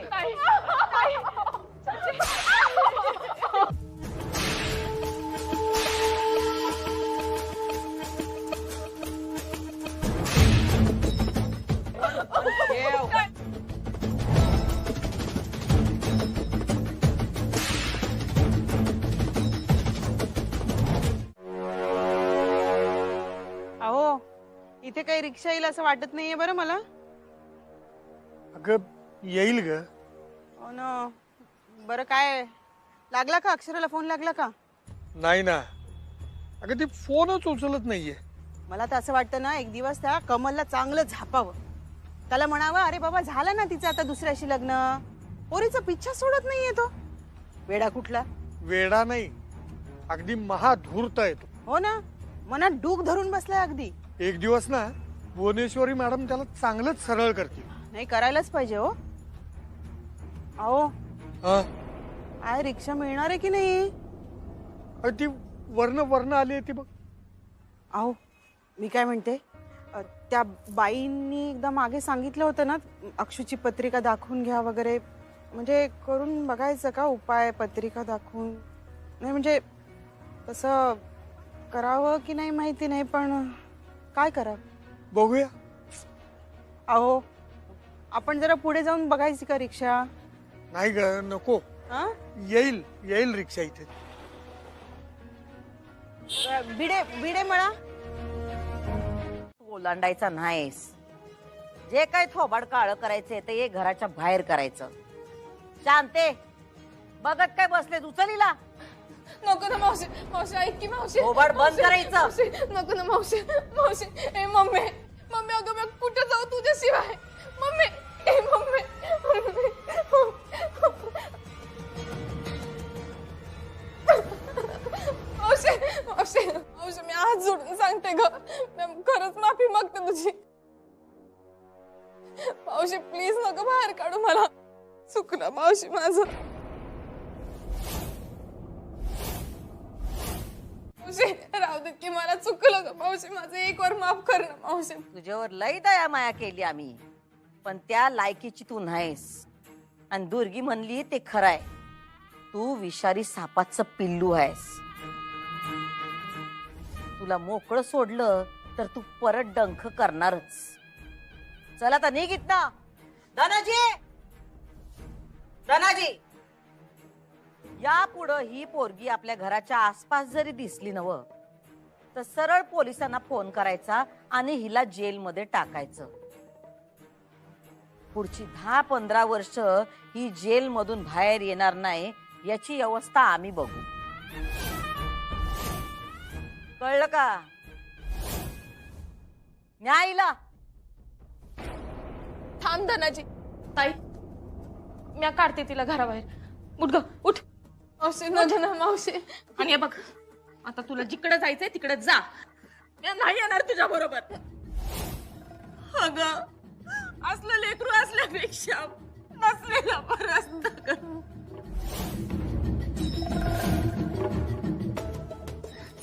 रिक्षा येईल असं वाटत नाहीये बरं मला. अगं येईल ग. हो ना. बरं काय लागला का, अक्षराला फोन लागला का? नाही ना अगं ती फोनच उचलत नाहीये. मला तर असं वाटतं ना एक दिवस त्या कमलला चांगलं झापावं, त्याला म्हणावं अरे बाबा झालं ना तिचं आता दुसऱ्याशी लग्न, पोरीचा पिच्छा सोडत नाहीये तो. वेडा कुठला. वेडा नाही अगदी महाधूर्त आहे तो. हो ना, मनात डूक धरून बसलाय अगदी. एक दिवस ना भुवनेश्वरी मॅडम त्याला चांगलंच सरळ करतील. नाही करायलाच पाहिजे हो. अहो हा काय रिक्षा मिळणार आहे की नाही? अरे ती वर्ण वर्ण आली आहे ती बघ. अहो मी काय म्हणते, त्या बाईंनी एकदा मागे सांगितलं होतं ना अक्षूची पत्रिका दाखवून घ्या वगैरे, म्हणजे करून बघायचं का उपाय पत्रिका दाखवून? नाही म्हणजे तसं करावं की नाही माहिती नाही, पण काय करावं बघूया. अहो आपण जरा पुढे जाऊन बघायची का रिक्षा? नाही ग नको. हा येईल येईल रिक्षा इथे. भिडे भिडे म्हणा. तू ओलांडायचा नाहीस. जे काय थोबाड काळ करायचे ते ये घराच्या बाहेर करायचं. शांते बघत काय बसले उचलीला. नको ना मावशी, मावशी ऐक की मावशी. थोबाड बंद करायचं. मावशी, नको ना मावशी. मावशी ए मम्मी, मम्मी अगं मी कुठं जाऊ तुझ्याशिवाय? मम्मी ए मम्मी, मावशी मावशी मावशी मी हात जोडून सांगते ग, मी खरंच माफी मागते तुझी. मावशी प्लीज नको बाहेर काढू मला. चुकलं मावशी माझं. मावशी राहू दे की, मला चुकलं ग मावशी, माझं एक वर माफ कर ना मावशी. तुझ्यावर लई दया माया केली आम्ही, पण त्या लायकीची तू नाहीस. आणि दुर्गी म्हणली ते खरंय, तू विषारी सापाचं पिल्लू आहेस. तुला मोकळं सोडलं तर तू परत डंख करणारच. चला आता निघित ना. धनाजी, धनाजी, या पुढं ही पोरगी आपल्या घराच्या आसपास जरी दिसली नव तर सरळ पोलिसांना फोन करायचा आणि हिला जेलमध्ये टाकायचं. पुढची 10-15 वर्ष ही जेल मधून बाहेर येणार नाही याची व्यवस्था आम्ही बघू. कळलं का? न्यायला थांब धनाजी. ताई मी काढते तिला घराबाहेर. उठ ग उठ. मावशी नको ना मावशी. आणि हे बघ आता तुला जिकडे जायचंय तिकडे जा, मी नाही येणार तुझ्या बरोबर. अगं असलं लेकरू असल्यापेक्षा नसलेला बरं असतं ग.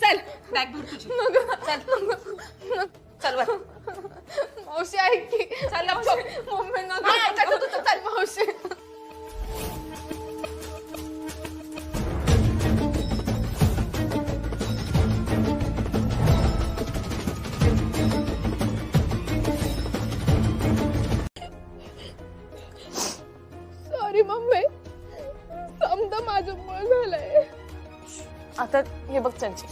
चल बॅग भर तुझी. चल चल वर. मावशी ऐक की. चल मम्मी नको. चल मावशी. सॉरी मम्मी, समजा माझ्यामुळे झालंय. आता हे बघ चंची,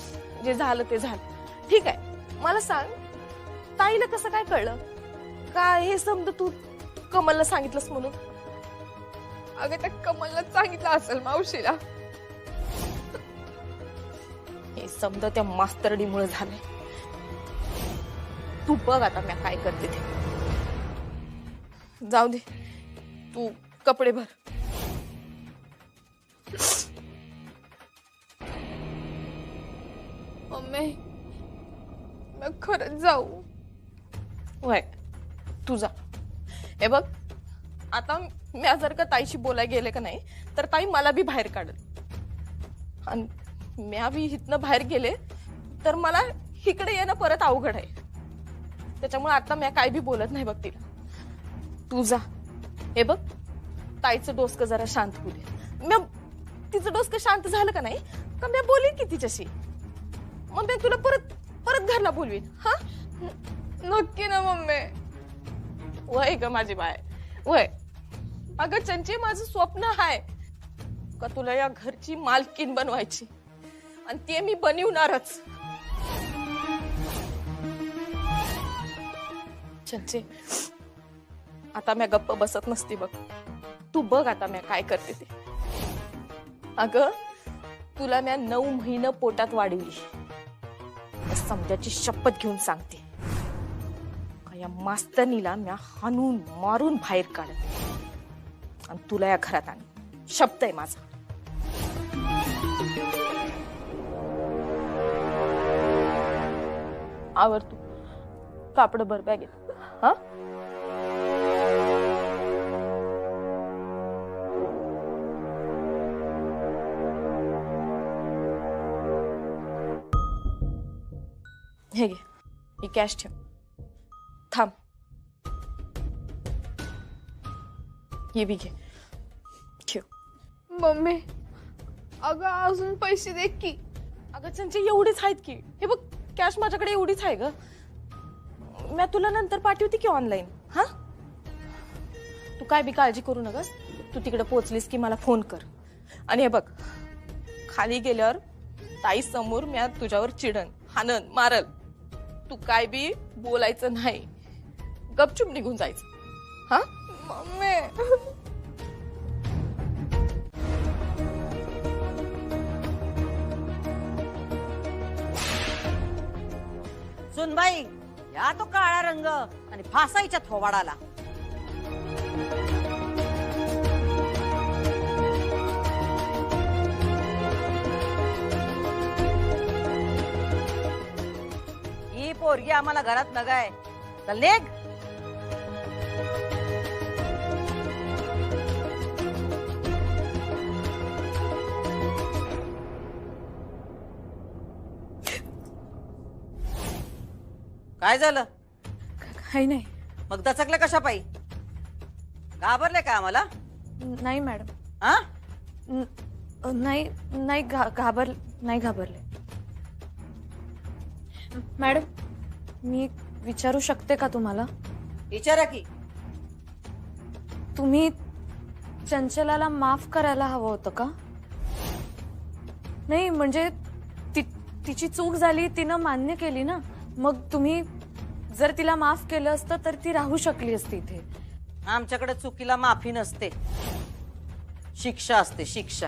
जे झालं ते झालं ठीक आहे. मला सांग ताईला कसं काय कळलं का हे समजा तू कमलला सांगितलंस म्हणून? अगं त्या कमलला सांगितलं असेल मावशीला. हे समजा त्या मास्तरडीमुळे झालंय. तू बघ आता मी काय करते ते. जाऊ दे तू कपडे भर. मम्मी मी खरंच जाऊ? वय तू जा. हे बघ आता मी जर का ताईशी बोलाय गेले का नाही तर ताई मला बी बाहेर काढल. आणि म्या बी इथनं बाहेर गेले तर मला इकडे येणं परत अवघड आहे. त्याच्यामुळे आता मी काय बी बोलत नाही बघ तिला. तू जा. हे बघ ताईचं डोसकं जरा शांत होऊ दे. मी तिचं डोसकं शांत झालं का नाही का मी बोलीन की तिच्याशी. मग मी तुला परत परत घरला बोलवीन. हा नक्की ना मम्मी? वय ग माझी बाय वय. अगं चंची माझं स्वप्न आहे का तुला या घरची मालकीन बनवायची, आणि ते मी बनवणारच. चंचे आता मी गप्प बसत नसती बघ. तू बघ आता मी काय करते ते. अगं तुला मी 9 महिने पोटात वाढवली. समजाची शपथ घेऊन सांगते का या मास्तनीला मी हाणून मारून बाहेर काढत आणि तुला या घरात आण. शब्द आहे माझा. आवर तू कापड भर बॅगेत. हा हे घे ही कॅश ठेव. थांब ही बी घे ठेव. मम्मी अगं अजून पैसे दे की. अगं चंचे एवढीच आहेत की. हे बघ कॅश माझ्याकडे एवढीच आहे ग. मी तुला नंतर पाठवते की ऑनलाईन. हा तू काय बी काळजी करू नकस. तू तिकडे पोहोचलीस की मला फोन कर. आणि हे बघ खाली गेल्यावर ताई समोर मी तुझ्यावर चिडन हाणन मारल. तू काय बी बोलायचं नाही. गपचूप निघून जायचं. हा मम्मी सुनबाई या तो काळा रंग आणि फासाईच्या थोबाडाला. ही पोरगी आम्हाला घरात नगाय. चल निघ. काय झालं? काही नाही. मग दचकलं कशा पायी? घाबरले का आम्हाला? नाही मॅडम. हा नाही नाही घाबरले. मॅडम मी विचारू शकते का तुम्हाला? विचारा की. तुम्ही चंचलाला माफ करायला हवं होतं का? नाही म्हणजे तिची चूक झाली तिनं मान्य केली ना. मग तुम्ही जर तिला माफ केलं असतं तर ती राहू शकली असती इथे. आमच्याकडे चुकीला माफी नसते, शिक्षा असते शिक्षा.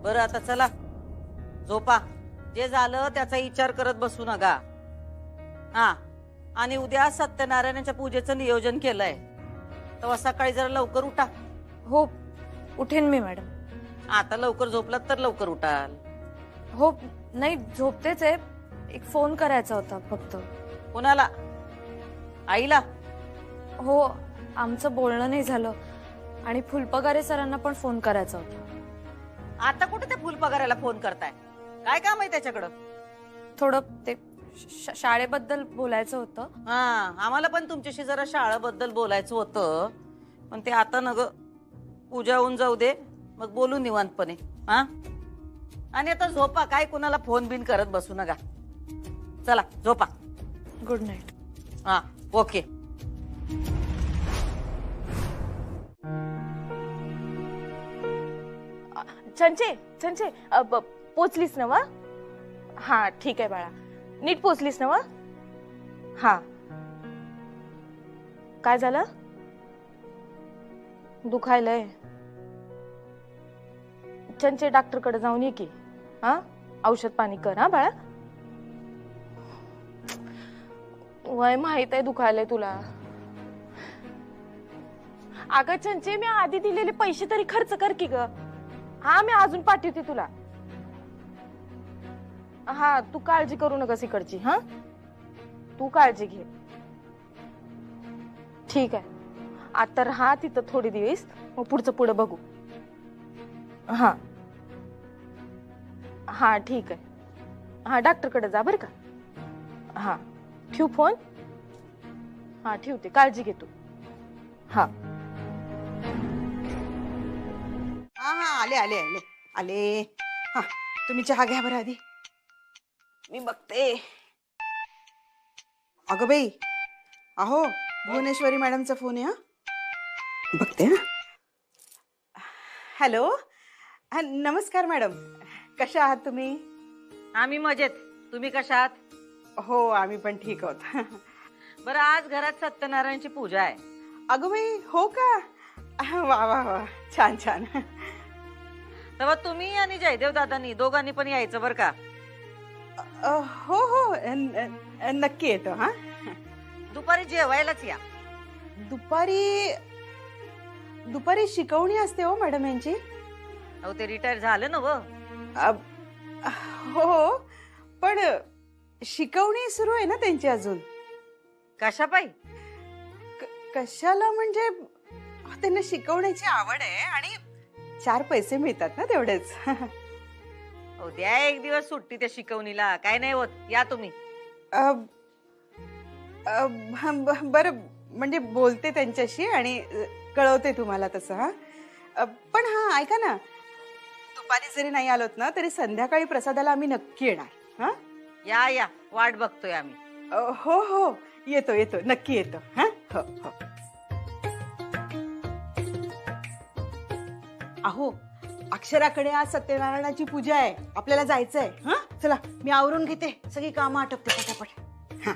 बरं आता चला झोपा. जे झालं त्याचा विचार करत बसू नका. हा आणि उद्या सत्यनारायणाच्या पूजेचं नियोजन केलंय तेव्हा सकाळी जरा लवकर उठा. हो उठेन मी मॅडम. आता लवकर झोपलात तर लवकर उठाल. हो नाही झोपतेच आहे. एक फोन करायचा होता फक्त. कोणाला? आईला? हो आमचं बोलणं नाही झालं आणि फुलपगारे सरांना पण फोन करायचा होता. आता कुठे ते फुलपगाराला फोन करताय? काय काम आहे त्याच्याकडं? थोडं ते शाळेबद्दल बोलायचं होतं. हा आम्हाला पण तुमच्याशी जरा शाळेबद्दल बोलायचं होतं पण ते आता नग पूजा होऊन जाऊ दे मग बोलू निवांतपणे. हा आणि आता झोपा. काय कुणाला फोन बिन करत बसू नका. चला झोपा. Good night. हा ओके. चंचे पोचलीस ना वा? हा ठीक आहे बाळा. नीट पोचलीस ना वा? हा काय झालं? दुखायलंय? चंचे डॉक्टरकडे जाऊन ये की. हा औषध पाणी कर. हा बाळा. वय माहित आहे दुखायलंय तुला. अगं चंचे मी आधी दिलेले पैसे तरी खर्च कर की ग. हा मी अजून पाठवते तुला. हा तू काळजी करू नकोस इकडची. हा तू काळजी घे. ठीक आहे आता राहा तिथं थोडी दिवस मग पुढचं पुढं बघू. हा हा ठीक आहे. हा डॉक्टरकडे जा बरं का. हा ठेवू फोन. हा ठेवते. काळजी घे तू. हा हा हा आले आले आले आले. हा तुम्ही चहा घ्या बरं आधी. मी बघते. अगं बाई अहो भुवनेश्वरी मॅडमचा फोन आहे. हा बघते. हा हॅलो. नमस्कार मॅडम. कशा आहात तुम्ही? आम्ही मजेत. तुम्ही कशा आहात? हो आम्ही पण ठीक आहोत. बरं आज घरात सत्यनारायणची पूजा आहे. अगं बाई हो का? वा वा वा छान छान. तेव्हा तुम्ही आणि जयदेव दादांनी दोघांनी पण यायचं बरं का. हो हो नक्की येतो हा. दुपारी जेवायलाच या. दुपारी शिकवणी असते हो मॅडम यांची. अहो ते रिटायर झालं ना व. हो पण शिकवणी सुरू आहे ना त्यांची अजून. कशा पायी? कशाला म्हणजे त्यांना शिकवण्याची आवड आहे आणि 4 पैसे मिळतात ना तेवढेच. हो द्या एक दिवस सुट्टी त्या शिकवणीला. काय नाही होत, या तुम्ही. बरं म्हणजे बोलते त्यांच्याशी आणि कळवते तुम्हाला तसं. हा पण हा ऐका ना, दुपारी जरी नाही आलोत ना तरी संध्याकाळी प्रसादाला आम्ही नक्की येणार. हा या या, वाट बघतोय आम्ही. हो हो येतो नक्की येतो. हा हो हो. अहो अक्षराकडे आज सत्यनारायणाची पूजा आहे, आपल्याला जायचंय. हा चला मी आवरून घेते, सगळी कामं आटपते पटापट. हा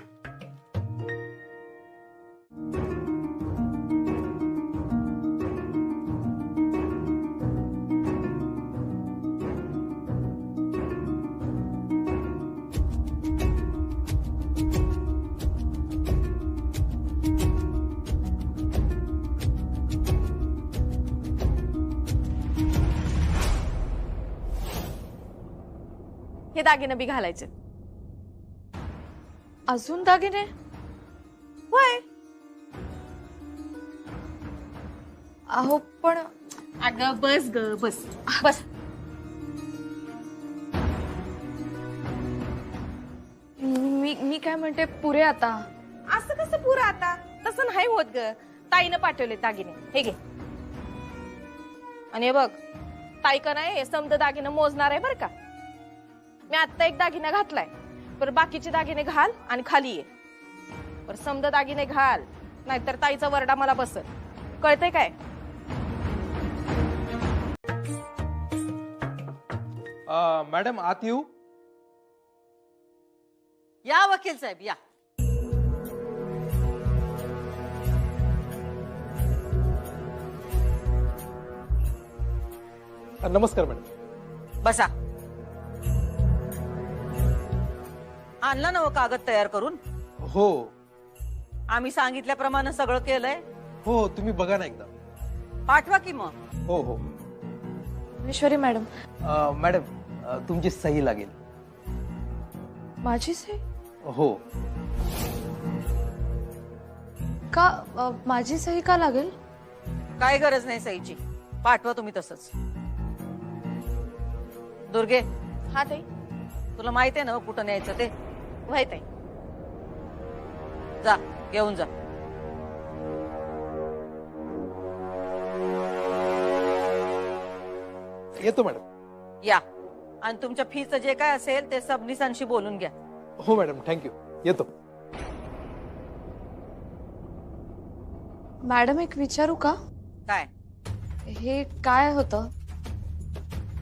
हे दागिने बी घालायचे. अजून दागिने? होय. अहो पण अगं बस ग बस. बस. मी काय म्हणते, पुरे आता. असं कसं पुरं आता? तसं नाही होत ग. ताईनं पाठवले दागिने, हे घे. आणि हे बघ, ताई का नाही हे समद दागिने मोजणार आहे बर का. मी आता एक दागिना घातलाय, पर बाकीचे दागिने घाल आणि खाली ये. पर समद दागिने घाल, नाहीतर ताईचा वरडा मला बसल. कळतंय काय? मॅडम आत येऊ? या वकील साहेब या. नमस्कार मॅडम. बसा. आणला ना कागद तयार करून? हो आम्ही सांगितल्याप्रमाणे सगळं केलंय. हो तुम्ही बघा ना एकदा. पाठवा की मग. हो हो ईश्वरी मॅडम. मॅडम तुमची सही लागेल. माझी सही? हो. का माझी सही का लागेल? काय गरज नाही सहीची, पाठवा तुम्ही तसंच. दुर्गे. हा ताई. तुला माहित आहे ना कुठं न्यायचं ते? वय ताई. जा घेऊन जा. येतो मॅडम. या. आणि तुमच्या फीचं जे काय असेल ते सबनीसांशी बोलून घ्या. हो मॅडम थँक्यू. येतो. मॅडम एक विचारू का? काय? हे काय होतं?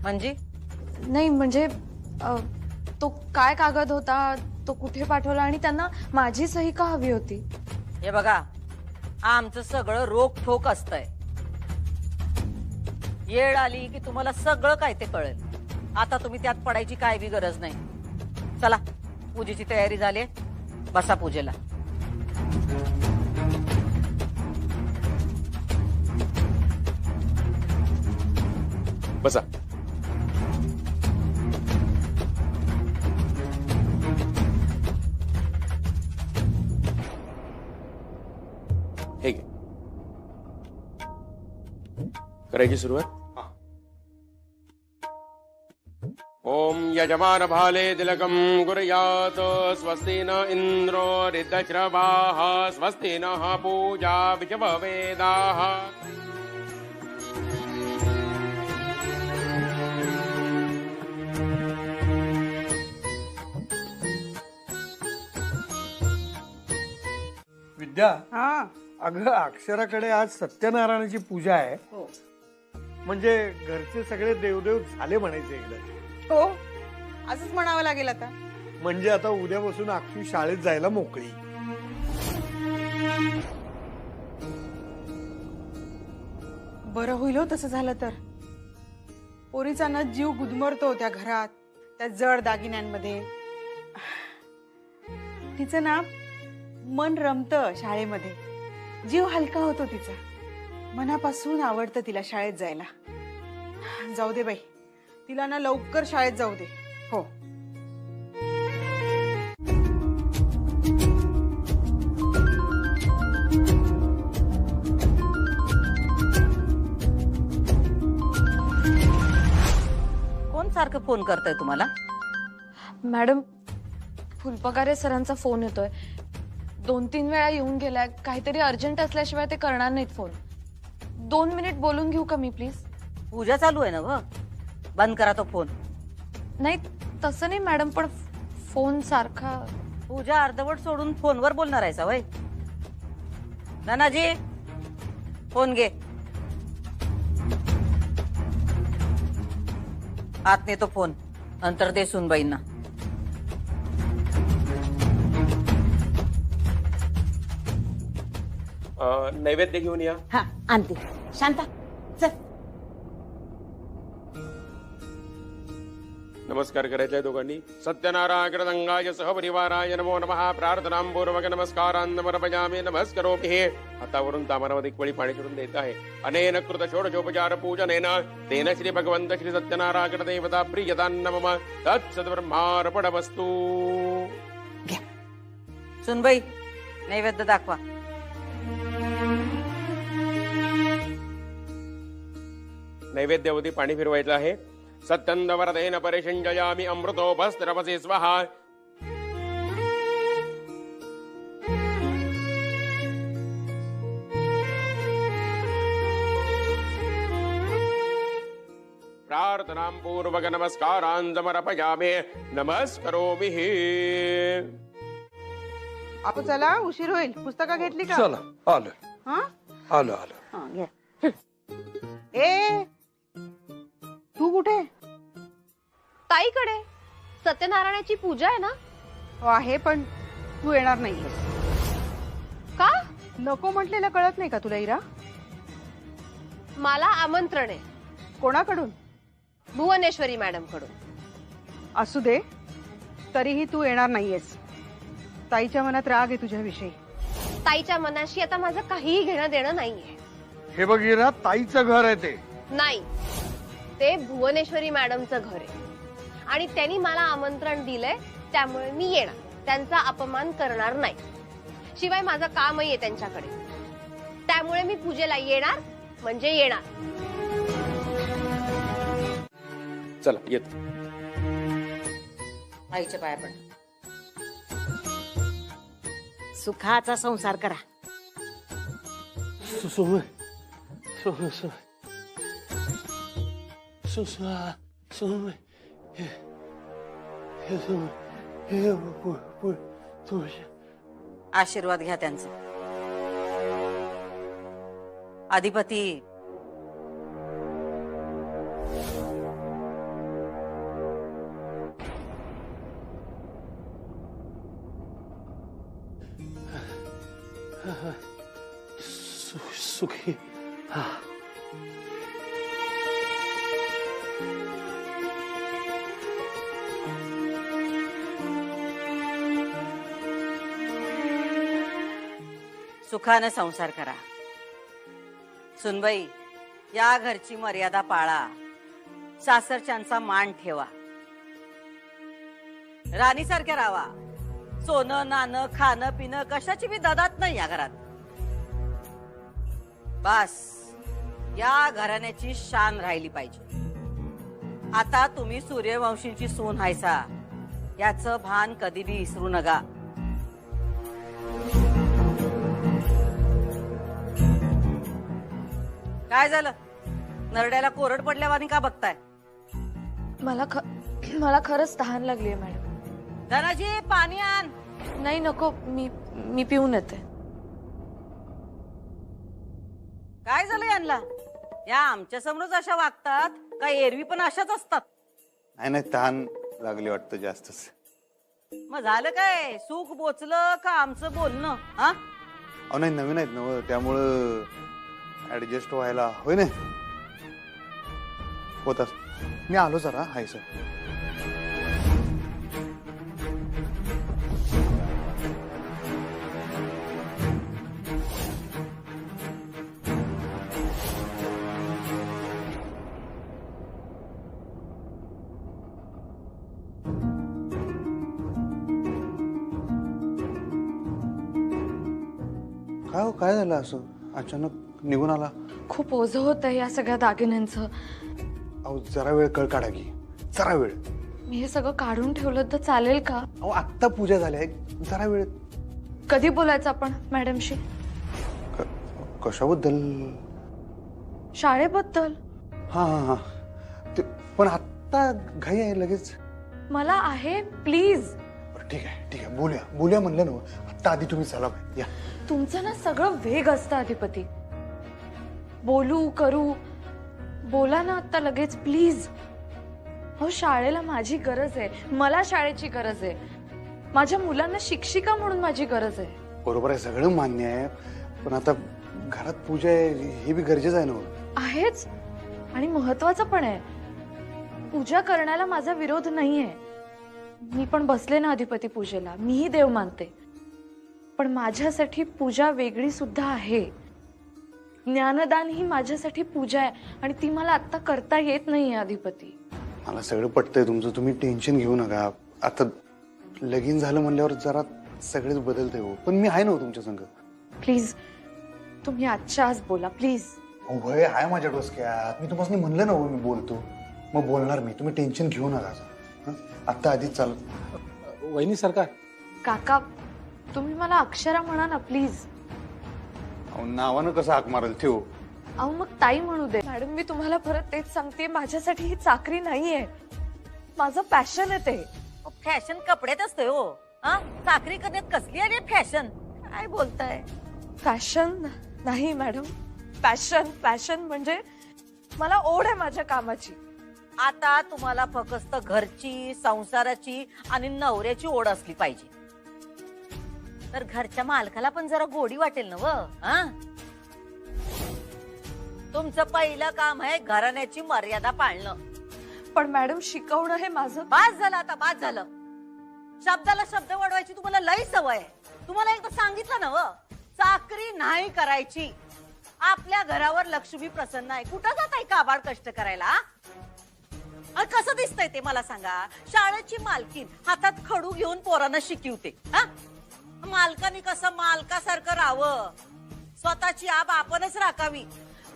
म्हणजे? नाही म्हणजे तो काय कागद होता, तो कुठे पाठवला आणि त्यांना माझी सही का हवी होती? हे बघा, आमचं सगळं रोखोक असतंय. येळ आली की तुम्हाला सगळं काय ते कळेल. आता तुम्ही त्यात पडायची काय बी गरज नाही. चला पूजेची तयारी झाली, बसा पूजेला. बसा. हे घे. करायची सुरुवात. ओम यजमान भाले तिलकम कुर्यात स्वस्ति न इंद्रो ऋद्धश्रवाः स्वस्ति नः पूजा विचवेदाः. विद्या. हा अगं अक्षराकडे आज सत्यनारायणाची पूजा आहे. हो म्हणजे घरचे सगळे देवदेव झाले म्हणायचे एकदा. हो असंच म्हणावं लागेल आता. म्हणजे आता उद्यापासून अक्षू शाळेत जायला मोकळी. बरं होईल हो तसं झालं तर. पोरीचा ना जीव गुदमरतो त्या घरात, त्या जड दागिन्यांमध्ये. तिचं ना मन रमतं शाळेमध्ये, जीव हलका होतो तिचा. मनापासून आवडतं तिला शाळेत जायला. जाऊ दे बाई, तिला ना लवकर शाळेत जाऊ दे. हो. कोण सारखं फोन करतय तुम्हाला? मॅडम, फुलपगारे सरांचा फोन येतोय. 2-3 वेळा येऊन गेलाय. काहीतरी अर्जंट असल्याशिवाय ते करणार नाहीत फोन. 2 मिनिट बोलून घेऊ का मी प्लीज? पूजा चालू आहे ना व, बंद करा तो फोन. नाही तसं नाही मॅडम, पण फोन सारखा. पूजा अर्धवट सोडून फोनवर बोलणार आहे सवय. नानाजी फोन घे. आत नेतो फोन, नंतर दे सुनबाईंना. नैवेद्य घेऊन या. हा आणते. शांता चल. नमस्कार करायचा आहे दोघांनी. सत्यनारायणगंगाय सहपरिवाराय नमो नमः. प्रार्थनां पूर्वक नमस्कारान् समर्पयामि. नमस्करोमि. हे हातावरून तामरामध्ये एक वळी पाणी सोडून देत आहे. अनेन कृत षोडशोपचार पूजनेन तेन श्री भगवंत श्री सत्यनारायण देवता प्रियदान्न मम तत्सद्ब्रह्मार्पणमस्तु. घ्या सुनबाई, नैवेद्य दाखवा. नैवेद्यावधी पाणी फिरवायचं आहे. सत्यंदवरदेन परिषंजयामि अमृतोपस्त्रपसी स्वाहा. प्रार्थनां पूर्वक नमस्कारान् समर्पयामि. नमस्करोमि. आपण चला, उशीर होईल. पुस्तकं घेतली का? चला आलो. हा आलो आलो. हा, घ्या. ए तू कुठे? ताईकडे सत्यनारायणाची पूजा आहे ना. हो आहे, पण तू येणार नाहीये का? नको म्हटलेलं कळत नाही का तुला इरा? मला आमंत्रण आहे. कोणाकडून? भुवनेश्वरी मॅडम कडून. असू दे, तरीही तू येणार नाहीयेस. ताईच्या मनात राग आहे तुझ्याविषयी. ताईच्या मनाशी आता माझं काहीही घेणं देणं नाहीये. हे बघ इरा, ताईचं घर आहे ते. नाही, ते भुवनेश्वरी मॅडमचं घर आहे आणि त्यांनी मला आमंत्रण दिलंय, त्यामुळे मी येणार. त्यांचा अपमान करणार नाही. शिवाय माझं कामही आहे त्यांच्याकडे, त्यामुळे मी पूजेला येणार म्हणजे येणार. चला येतो. आईच्या पाया पड. सुखाचा संसार करा. आशीर्वाद घ्या त्यांचा. अधिपती सुखी. सुखाने संसार करा. सुनबाई, या घरची मर्यादा पाळा. सासरच्यांचा मान ठेवा. राणीसारख्या राहा. सोनं नाणं खाणं पिणं कशाची बी ददात नाही या घरात. बस या घराण्याची शान राहिली पाहिजे. आता तुम्ही सूर्यवंशींची सून हायसा, याचं भान कधी बी विसरू नका. काय झालं? नरड्याला कोरड पडल्यावानी का बघताय? मला खरंच तहान लागलीये मॅडम. धनाजी पाणी आण. नाही नको, मी पिऊन येते. काय झालं यांना? या आमच्या समोरच अशा वागतात का? एरवी पण अशाच असतात? नाही नाही, तहान लागली वाटतं जास्तच. मग झालं काय, सुख बोचलं का आमचं बोलणं? हा अहो नाही, नवीन आहेत ना त्यामुळं ऍडजस्ट व्हायला होय ना होतात. मी आलो जरा. Hi sir. काय हो, काय झालं असं अचानक निघून आला? खूप ओझं होतं या सगळ्या दागिन्यांचं. अहो जरा वेळ कळ काढा की, जरा वेळ. मी हे सगळं काढून ठेवलं तर चालेल का? अहो आत्ता पूजा झाली आहे, जरा वेळ. कधी बोलायचं आपण मॅडमशी? कशाबद्दल? शाळेबद्दल. हा हा हा ते पण आत्ता घाई आहे लगेच. मला आहे प्लीज. ठीक आहे ठीक आहे, बोलूया बोलूया म्हणलं ना. आत्ता आधी तुम्ही चला या. तुमचं ना सगळं वेग असतं अधिपती. बोलू करू, बोला ना आता लगेच प्लीज. हो शाळेला माझी गरज आहे, मला शाळेची गरज आहे, माझ्या मुलांना शिक्षिका म्हणून माझी गरज आहे. बरोबर आहे, सगळं मान्य आहे, पण आता घरात पूजा आहे हे बी गरजेचं आहे ना. आहेच आणि महत्वाचं पण आहे. पूजा करण्याला माझा विरोध नाहीये. मी पण बसले ना अधिपती पूजेला, मीही देव मानते. पण माझ्यासाठी पूजा वेगळी सुद्धा आहे. ज्ञानदान ही माझ्यासाठी पूजा आहे आणि ती मला आता करता येत नाहीये अधिपती. मला सगळं पटतंय तुमचं, तुम्ही टेन्शन घेऊ नका. आता लगीन झालं म्हणल्यावर जरा सगळेच बदलतंय हो, पण मी आहे ना तुमच्या संग. प्लीज तुम्ही आजच्या आज बोला प्लीज. वय आहे माझ्या डोसक्यात, मी तुम्हाला म्हणलं ना हो मी बोलतो, मग बोलणार मी. तुम्ही टेन्शन घेऊ नका. आता आधीच चालत. वहिनी सरकार. काका तुम्ही मला अक्षरा म्हणा ना प्लीज. नावानं कसं हाक मारेल ठेव. अहो मग ताई म्हणू दे. मॅडम मी तुम्हाला परत तेच सांगते, माझ्यासाठी ही चाकरी नाहीये, माझं पॅशन आहे ते. फॅशन कपड्यात असतंय हो. चाकरी करण्यात कसली आली फॅशन? काय बोलताय? फॅशन नाही मॅडम, पॅशन. पॅशन म्हणजे मला ओढ आहे माझ्या कामाची. आता तुम्हाला फक्त घरची, संसाराची आणि नवऱ्याची ओढ असली पाहिजे, तर घरच्या मालकाला पण जरा गोडी वाटेल ना व. तुमचं पहिलं काम आहे घराण्याची मर्यादा पाळणं. पण मॅडम शिकवणं हे माझं. बास झालं आता, बास झालं. शब्दाला शब्द वाढवायची तुम्हाला लई सवय आहे. तुम्हाला एकदा सांगितलं ना व, चाकरी नाही करायची. आपल्या घरावर लक्ष्मी प्रसन्न आहे. कुठं जात आहे काबाड कष्ट करायला? कसं दिसतंय ते मला सांगा. शाळेची मालकीन हातात खडू घेऊन पोरांना शिकवते. मालकानी कसं मालकासारखं राहावं, स्वतःची आब आपणच राखावी.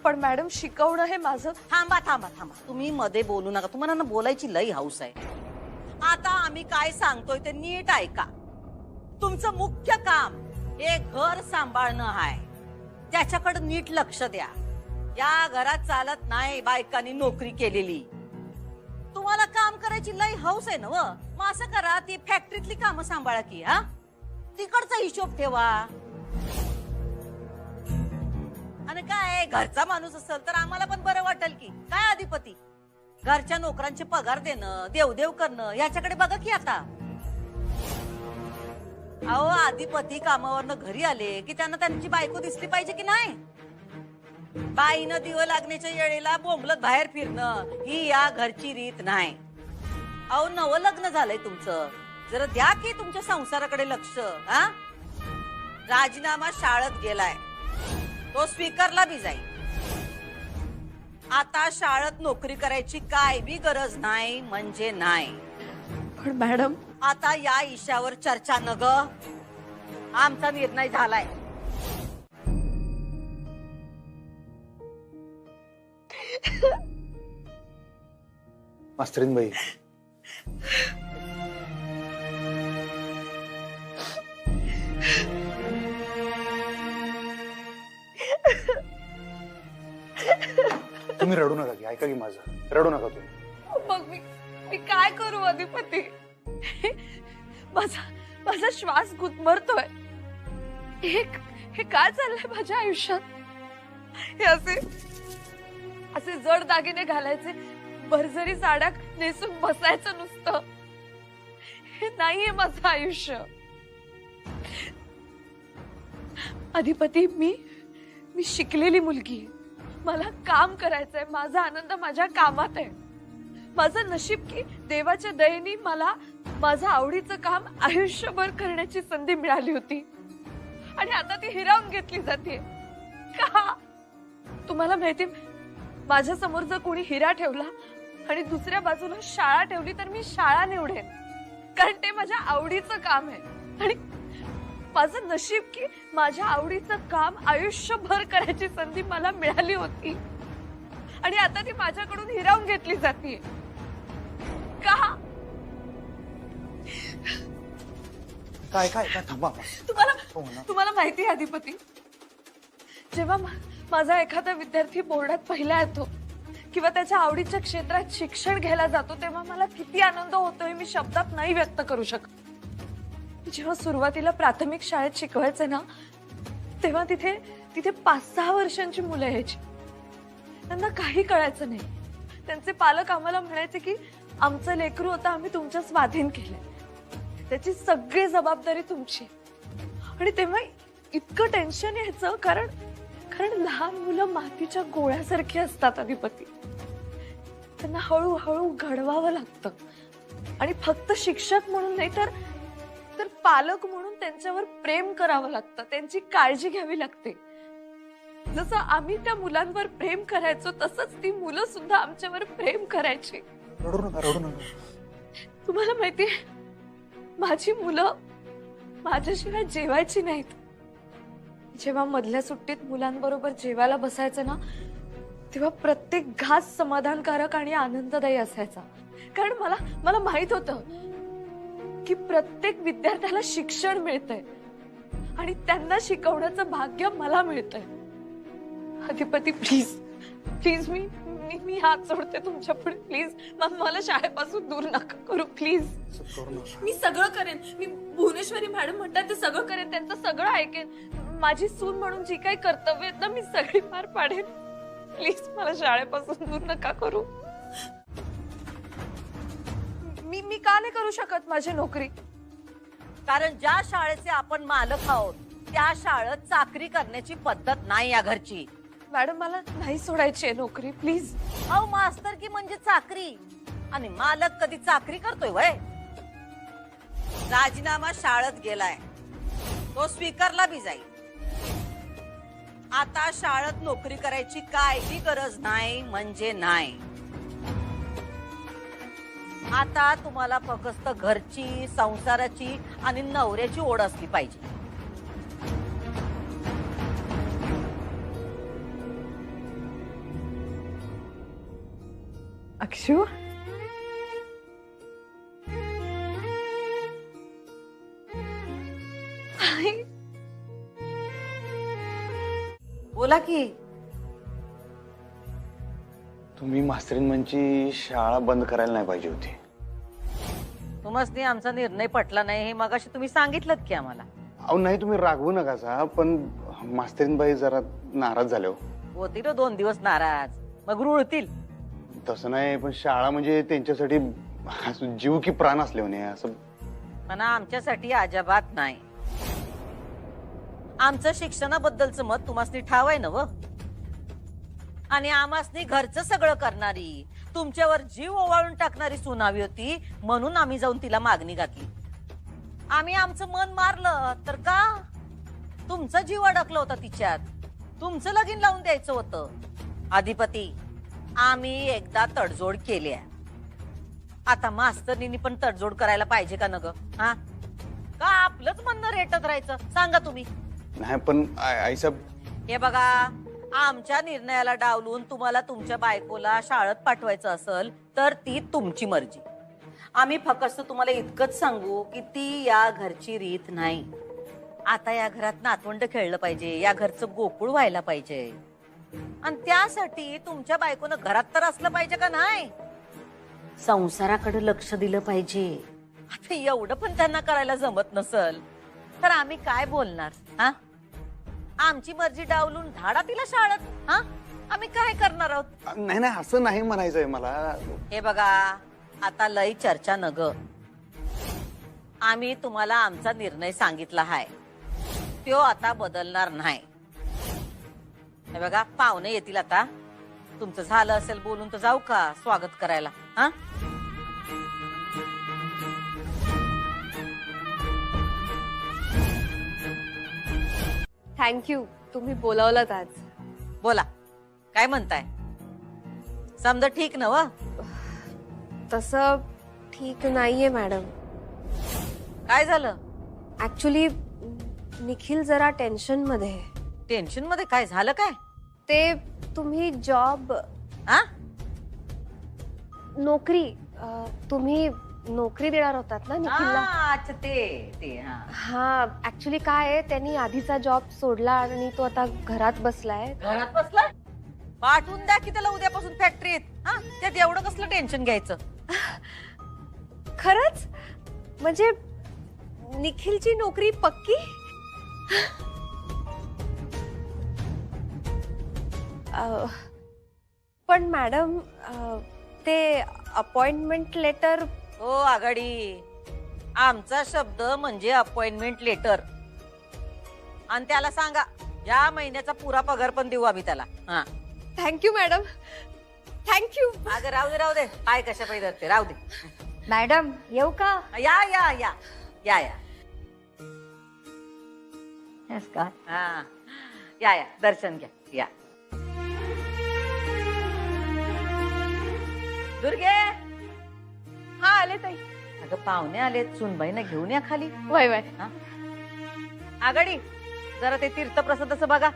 पण मॅडम शिकवणं हे माझं. थांबा थांबा थांबा, तुम्ही मध्ये बोलू नका. तुम्हाला ना बोलायची लई हौस आहे. आता आम्ही काय सांगतोय ते नीट ऐका. तुमचं मुख्य काम हे घर सांभाळणं आहे. त्याच्याकडे नीट लक्ष द्या. या घरात चालत नाही बायकांनी नोकरी केलेली. तुम्हाला काम करायची लई हौस आहे ना व, मग असं करा, ती फॅक्टरीतली कामं सांभाळा की. तिकडचा हिशोब ठेवा. आणि काय घरचा माणूस असेल तर आम्हाला पण बरं वाटेल की. काय अधिपती, घरच्या नोकरांचे पगार देणं, देवदेव करणं याच्याकडे बघा की आता. अहो अधिपती कामावरनं घरी आले की त्यांना त्यांची बायको दिसली पाहिजे की नाही. बाईनं दिवं लागण्याच्या वेळेला बोंबलत बाहेर फिरणं ही या घरची रीत नाही. अहो नवं लग्न झालंय तुमचं, जरा द्या की तुमच्या संसाराकडे लक्ष. राजीनामा शाळेत गेलाय, तो स्वीकारला बी जाईल. आता शाळेत नोकरी करायची काय बी गरज नाही म्हणजे नाही. पण मॅडम आता या इशावर चर्चा न ग, आमचा निर्णय झालाय. मास्तरीन बाई, तुम्ही रडू नका की. ऐका की माझं, रडू नका तुम्ही. मग मी काय करू अधिपती? माझा श्वास गुदमरतोय. हे काय चाललंय माझ्या आयुष्यात? हे असे जड दागिने घालायचे, भरजरी साड्या नेसून बसायचं नुसतं. हे नाहीये माझं आयुष्य. अधिपती, मी शिकलेली मुलगी आहे. मला काम करायचंय. माझा आनंद माझ्या कामात आहे. माझं नशीब की देवाच्या दयेने मला माझं आवडीचं काम आयुष्यभर करण्याची संधी मिळाली होती आणि आता ती हिरावून घेतली जाते. का? तुम्हाला माहिती, माझ्या समोर जर कोणी हिरा ठेवला आणि दुसऱ्या बाजूला शाळा ठेवली तर मी शाळा निवडेन, कारण ते माझ्या आवडीचं काम आहे. आणि माझं नशीब की माझ्या आवडीचं काम आयुष्यभर करायची संधी मला मिळाली होती आणि आता ती माझ्याकडून हिरावून घेतली जाते. का? काय काय काय थांबा. तुम्हाला माहिती आहे अधिपती, जेव्हा माझा एखादा विद्यार्थी बोर्डात पहिला येतो किंवा त्याच्या आवडीच्या क्षेत्रात शिक्षण घ्यायला जातो तेव्हा मला किती आनंद होतोय मी शब्दात नाही व्यक्त करू शकत. जेव्हा सुरुवातीला प्राथमिक शाळेत शिकवायचे ना, तेव्हा तिथे 5-6 वर्षांची मुलं यायची. त्यांना काही कळायचं नाही. त्यांचे पालक आम्हाला म्हणायचे की आमचं लेकरू होतं, आम्ही तुमच्या स्वाधीन केलंय, त्याची सगळी जबाबदारी तुमची. आणि तेव्हा इतकं टेन्शन यायचं, कारण लहान मुलं मातीच्या गोळ्यासारखी असतात अधिपती. त्यांना हळूहळू घडवावं लागतं आणि फक्त शिक्षक म्हणून नाही तर पालक म्हणून त्यांच्यावर प्रेम करावं लागतं, त्यांची काळजी घ्यावी लागते. जसं आम्ही त्या मुलांवर प्रेम करायचो तसंच ती मुलं सुद्धा आमच्यावर प्रेम करायची. रडू नका. तुम्हाला माहितीये, माझी मुलं माझ्याशिवाय जेवायची नाहीत. जेव्हा मधल्या सुट्टीत मुलांबरोबर जेवायला बसायचं ना, तेव्हा प्रत्येक घास समाधानकारक आणि आनंददायी असायचा. कारण मला माहित होतं की प्रत्येक विद्यार्थ्याला शिक्षण मिळतंय आणि त्यांना शिकवण्याचं भाग्य मला मिळतंय. अधिपती, प्लीज मी हात जोडते तुमच्या पुढे. प्लीज मला शाळेपासून दूर नका करू. प्लीज. मी सगळं करेन. मी भुवनेश्वरी मॅडम म्हणतात ते सगळं करेन, त्यांचं सगळं ऐकेन. माझी सून म्हणून जी काही कर्तव्य आहेत ना, मी सगळी पार पाडेन. प्लीज मला शाळेपासून दूर नका करू. मी का नाही करू शकत माझी नोकरी? कारण ज्या शाळेचे आपण मालक आहोत त्या शाळेत चाकरी करण्याची पद्धत नाही या घरची. मॅडम, मला नाही सोडायची आहे नोकरी, प्लीज. अहो, मास्तर की म्हणजे चाकरी, आणि मालक कधी चाकरी करतोय वय? राजीनामा शाळेत गेलाय, तो स्वीकारला बी जाईल. आता शाळेत नोकरी करायची काही गरज नाही म्हणजे नाही. आता तुम्हाला फक्त घरची, संसाराची आणि नवऱ्याची ओढ असली पाहिजे. अक्षू, बोला की. तुम्ही मास्तरींची शाळा बंद करायला नाही पाहिजे होती. तुम्हाला आमचा निर्णय पटला नाही हे मगाशी तुम्ही सांगितलं की आम्हाला. अहो नाही, तुम्ही रागवू नका. पण मास्तरीनबाई जरा नाराज झाले होती तो 2 दिवस नाराज, मग रुळतील. तसं नाही, पण शाळा म्हणजे त्यांच्यासाठी जीव की प्राण असले म्हणे असं. पण आमच्यासाठी अजिबात नाही. आमचं शिक्षणाबद्दलचं मत तुम्हाला ठाव आहे ना व? आणि आम्हासनी घरचं सगळं करणारी, तुमच्यावर जीव ओवाळून टाकणारी सून हवी होती, म्हणून आम्ही जाऊन तिला मागणी घातली. आम्ही आमचं मन मारलं तर का? तुमचा जीव अडकला होता तिच्यात, तुमचं लगीन लावून द्यायचं होतं. अधिपती, आम्ही एकदा तडजोड केली आहे, आता मास्तरनी पण तडजोड करायला पाहिजे का न ग? हा, का आपलंच म्हणणं रेटत राहायचं? सांगा तुम्ही. नाही पण आईसाहेब, हे बघा, आमच्या निर्णयाला डावलून तुम्हाला तुमच्या बायकोला शाळेत पाठवायचं असेल तर ती तुमची मर्जी. आम्ही फक्त तुम्हाला इतकंच सांगू की ती या घरची रीत नाही. आता या घरात नातवंड खेळलं पाहिजे, या घरचं गोकुळ व्हायला पाहिजे, आणि त्यासाठी तुमच्या बायकोनं घरात तर असलं पाहिजे का नाही? संसाराकडे लक्ष दिलं पाहिजे. आता एवढं पण त्यांना करायला जमत नसल तर आम्ही काय बोलणार? हा, आमची मर्जी डावलून धाडा तिला शाळेत. हा, आम्ही काय करणार आहोत? नाही नाही, असं नाही म्हणायचंय मला. हे बघा, आता लई चर्चा न ग. आम्ही तुम्हाला आमचा निर्णय सांगितला आहे तो आता बदलणार नाही. हे बघा पाहुणे येतील आता. तुमचं झालं असेल बोलून तर जाऊ का स्वागत करायला? हा थँक्यू, तुम्ही बोलावलात आज. बोला काय म्हणताय? समजा ठीक ना व? तसं ठीक नाहीये मॅडम. काय झालं? ऍक्च्युली निखिल जरा टेन्शन मध्ये आहे. टेन्शन मध्ये काय झालं? काय ते तुम्ही जॉब हा नोकरी तुम्ही नोकरी देणार होतात ना निखिलला? अच्छा ते हा. हा ऍक्च्युली काय आहे, त्यांनी आधीचा जॉब सोडला आणि तो आता घरात बसलाय. घरात बसला? पाठवून द्या की त्याला उद्यापासून फॅक्टरीत. हा त्यात एवढं कसलं टेन्शन घ्यायचं? खरंच? म्हणजे निखिलची नोकरी पक्की? पण मॅडम ते अपॉइंटमेंट लेटर. हो आघाडी, आमचा शब्द म्हणजे अपॉइंटमेंट लेटर. आणि त्याला सांगा या महिन्याचा पुरा पगार पण देऊ आम्ही त्याला. हा थँक्यू मॅडम, थँक्यू. अगं राहू दे काय कशा पाहिजे ते राहू दे. मॅडम येऊ का? या या या या या का? हा या दर्शन घ्या या. दुर्गे. हा आले ताई. अगं पाहुणे आलेत, सुनबाईंना घेऊन या खाली. वय वय. आघाडी जरा ते तीर्थप्रसादाचं बघा.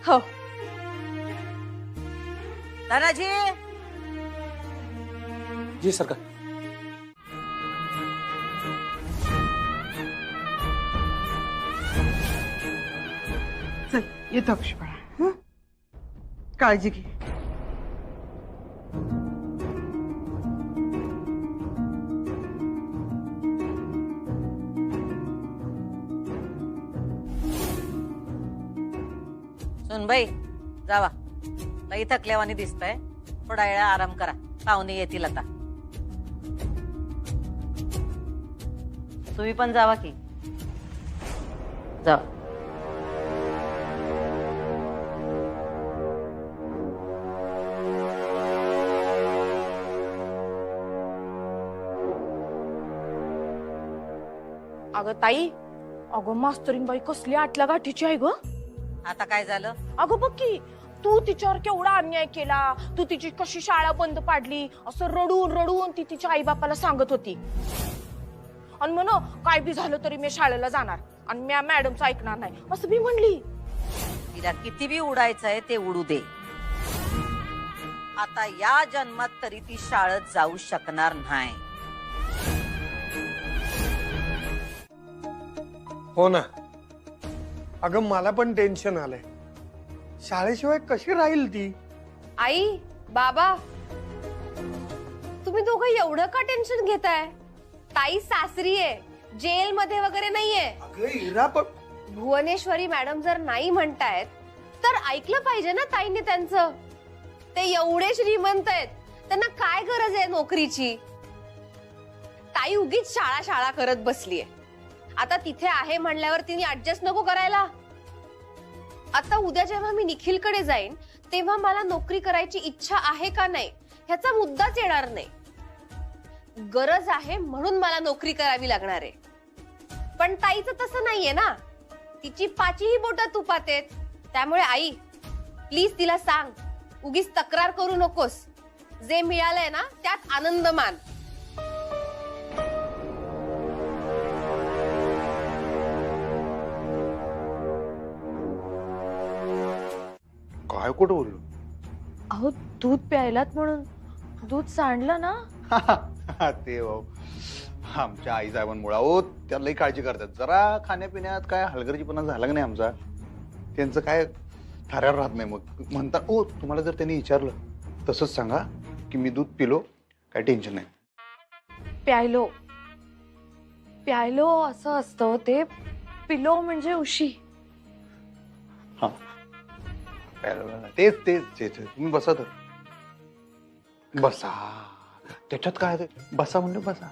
हो. धनाजी. जी सरकार. चल येतो अक्षय बाळा. काळजी घे. सुनबाई जावा, लई थकल्यावानी दिसतंय. थोडा वेळा आराम करा, पाहुणे येतील आता. तुम्ही पण जावा की. जावा. अगं ताई, अगं मास्तरीन बाई कसली आटल्या गाठीची आहे ग. आता काय झालं? अगं बघ की, तू तिच्यावर केवढा अन्याय केला. तू तिची कशी शाळा बंद पाडली असं रडून रडून ती तिच्या आई बापाला सांगत होती. आणि म्हण काय बी झालं तरी मी शाळेला जाणार आणि मी मॅडमचं ऐकणार नाही असं मी म्हणली. तिला किती बी उडायचंय ते उडू दे. आता या जन्मात तरी ती शाळेत जाऊ शकणार नाही. हो ना. अगं मला पण टेन्शन आलंय. शाळेशिवाय कशी राहील ती? आई बाबा तुम्ही दोघं एवढं का टेन्शन घेताय? ताई सासरी आहे, जेल मध्ये वगैरे नाहीये. अगं इरा पण भुवनेश्वरी मॅडम जर नाही म्हणतायत तर ऐकलं पाहिजे ना ताईने त्यांचं. ते एवढे श्रीमंत आहेत, त्यांना काय गरज आहे नोकरीची? ताई उगीच शाळा शाळा करत बसलीये. आता तिथे आहे म्हणल्यावर तिने ऍडजस्ट नको करायला. आता उद्या जेव्हा मी निखिलकडे जाईन तेव्हा मला नोकरी करायची इच्छा आहे का नाही ह्याचा मुद्दाच येणार नाही. गरज आहे म्हणून मला नोकरी करावी लागणार आहे. पण ताईचं तसं नाहीये ना, तिची पाचीही बोटं तुपात आहेत. त्यामुळे आई प्लीज तिला सांग, उगीच तक्रार करू नकोस. जे मिळालंय ना त्यात आनंद मान. काय कुठं बोललो? अहो दूध प्यायलात म्हणून दूध सांडलं ना. ते आमच्या आई साहेबांमुळे अहो त्या लई काळजी करतात. जरा खाण्यापिण्यात काय हलगर्जीपणा झाला की नाही आमचा, त्यांचं काय ठरावर राहत नाही. मग म्हणतात ओ तुम्हाला जर त्यांनी विचारलं तसंच सांगा की मी दूध पिलो, काय टेन्शन नाही. प्यायलो प्यायलो असं असतं. ते पिलो म्हणजे उशी. हा तेच तेच तेच. तुम्ही बसा तर बसा. त्याच्यात काय बसा म्हणजे बसा.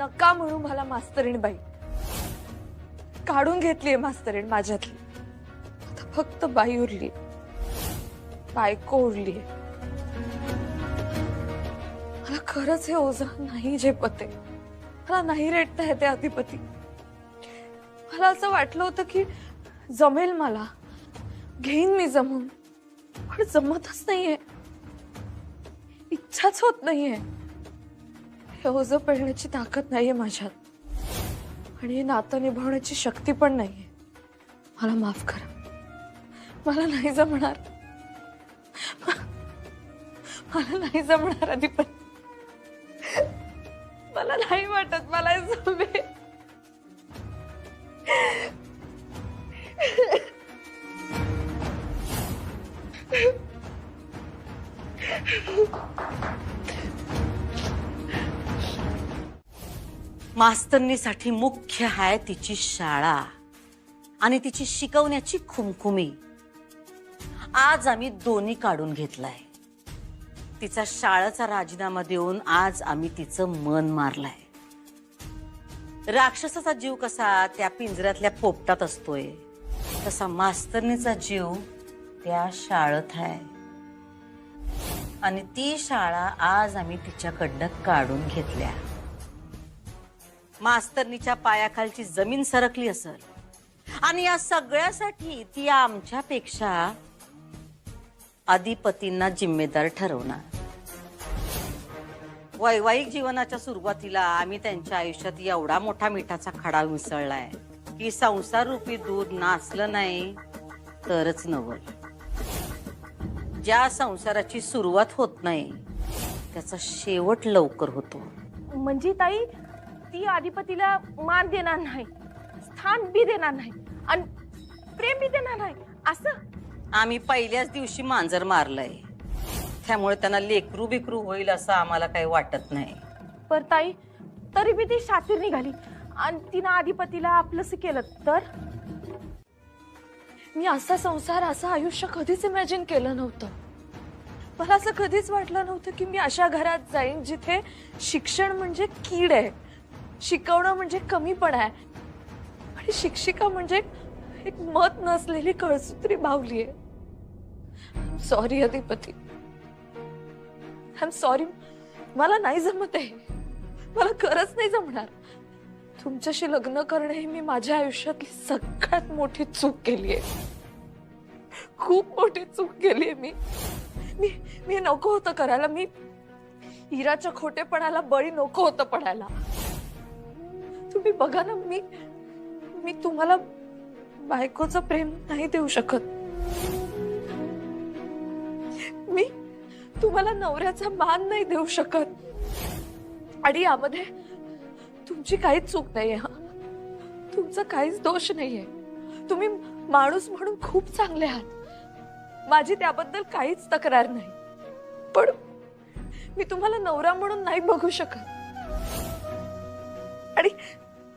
नका म्हणू मला मास्तरीण बाई. काढून घेतलीये मास्तरीण माझ्यातली. आता फक्त बाई उरली, बायको उरलीये. मला खरंच हे ओझं नाही झेपत आहे. मला नाही रेटता येते अधिपती. मला असं वाटलं होतं की जमेल, मला घेईन मी जमून, पण जमतच नाहीये. इच्छाच होत नाहीये. हे ओझं पेलण्याची ताकद नाहीये माझ्यात, आणि हे नातं निभावण्याची शक्ती पण नाहीये. मला माफ करा, मला नाही जमणार. मला नाही जमणार अधिपती. मला नाही वाटत मला हे जमेल. मास्तरनीसाठी मुख्य आहे तिची शाळा आणि तिची शिकवण्याची खुमखुमी. आज आम्ही दोन्ही काढून घेतलाय. तिचा शाळेचा राजीनामा देऊन आज आम्ही तिचं मन मारलंय. राक्षसाचा जीव कसा त्या पिंजऱ्यातल्या पोपटात असतोय, तसा मास्तरनीचा जीव त्या शाळेत आहे. आणि ती शाळा आज आम्ही तिच्याकडनं काढून घेतल्या. मास्तरनीच्या पायाखालची जमीन सरकली असेल, आणि या सगळ्यासाठी ती आमच्यापेक्षा अधिपतींना जिम्मेदार ठरवणार. वैवाहिक जीवनाच्या सुरुवातीला आम्ही त्यांच्या आयुष्यात एवढा मोठा मिठाचा खडा मिसळलाय की संसार रूपी दूध नासलं नाही तरच नवल. ज्या संसाराची सुरुवात होत नाही त्याचा शेवट लवकर होतो. म्हणजे ताई, ती अधिपतीला मान देणार नाही, स्थान बी देणार नाही, आणि प्रेम बी देणार नाही असं. आम्ही पहिल्याच दिवशी मांजर मारलंय, त्यामुळे त्यांना लेकरू बिकरू होईल असं आम्हाला काही वाटत नाही. पर ताई, तरी बी ती शातीर निघाली आणि तिनं अधिपतीला आपलंसं केलं तर. मी असा संसार, असं आयुष्य कधीच इमॅजिन केलं नव्हतं. मला असं कधीच वाटलं नव्हतं की मी अशा घरात जाईन जिथे शिक्षण म्हणजे कीड आहे, शिकवणं म्हणजे कमीपणा आहे, आणि शिक्षिका म्हणजे एक मत नसलेली कळसूत्री बावली आहे. सॉरी अधिपती, आय एम सॉरी. मला नाही जमत आहे, मला खरंच नाही जमणार. तुमच्याशी लग्न करणे ही मी माझ्या आयुष्यातली सगळ्यात मोठी चूक केली आहे. खूप मोठी चूक केली आहे मी. मी नको होतं करायला. मी हिराच्या खोटेपणाला बळी नको होतं पडायला. तुम्ही बघा ना, मी तुम्हाला बायकोचं प्रेम नाही देऊ शकत. मी तुम्हाला नवऱ्याचा मान नाही देऊ शकत. आणि यामध्ये तुमची काहीच चूक नाहीये. तुमचा काहीच दोष नाहीये. तुम्ही माणूस म्हणून खूप चांगले आहात, माझी त्याबद्दल काहीच तक्रार नाही. पण मी तुम्हाला नवरा म्हणून नाही बघू शकत. आणि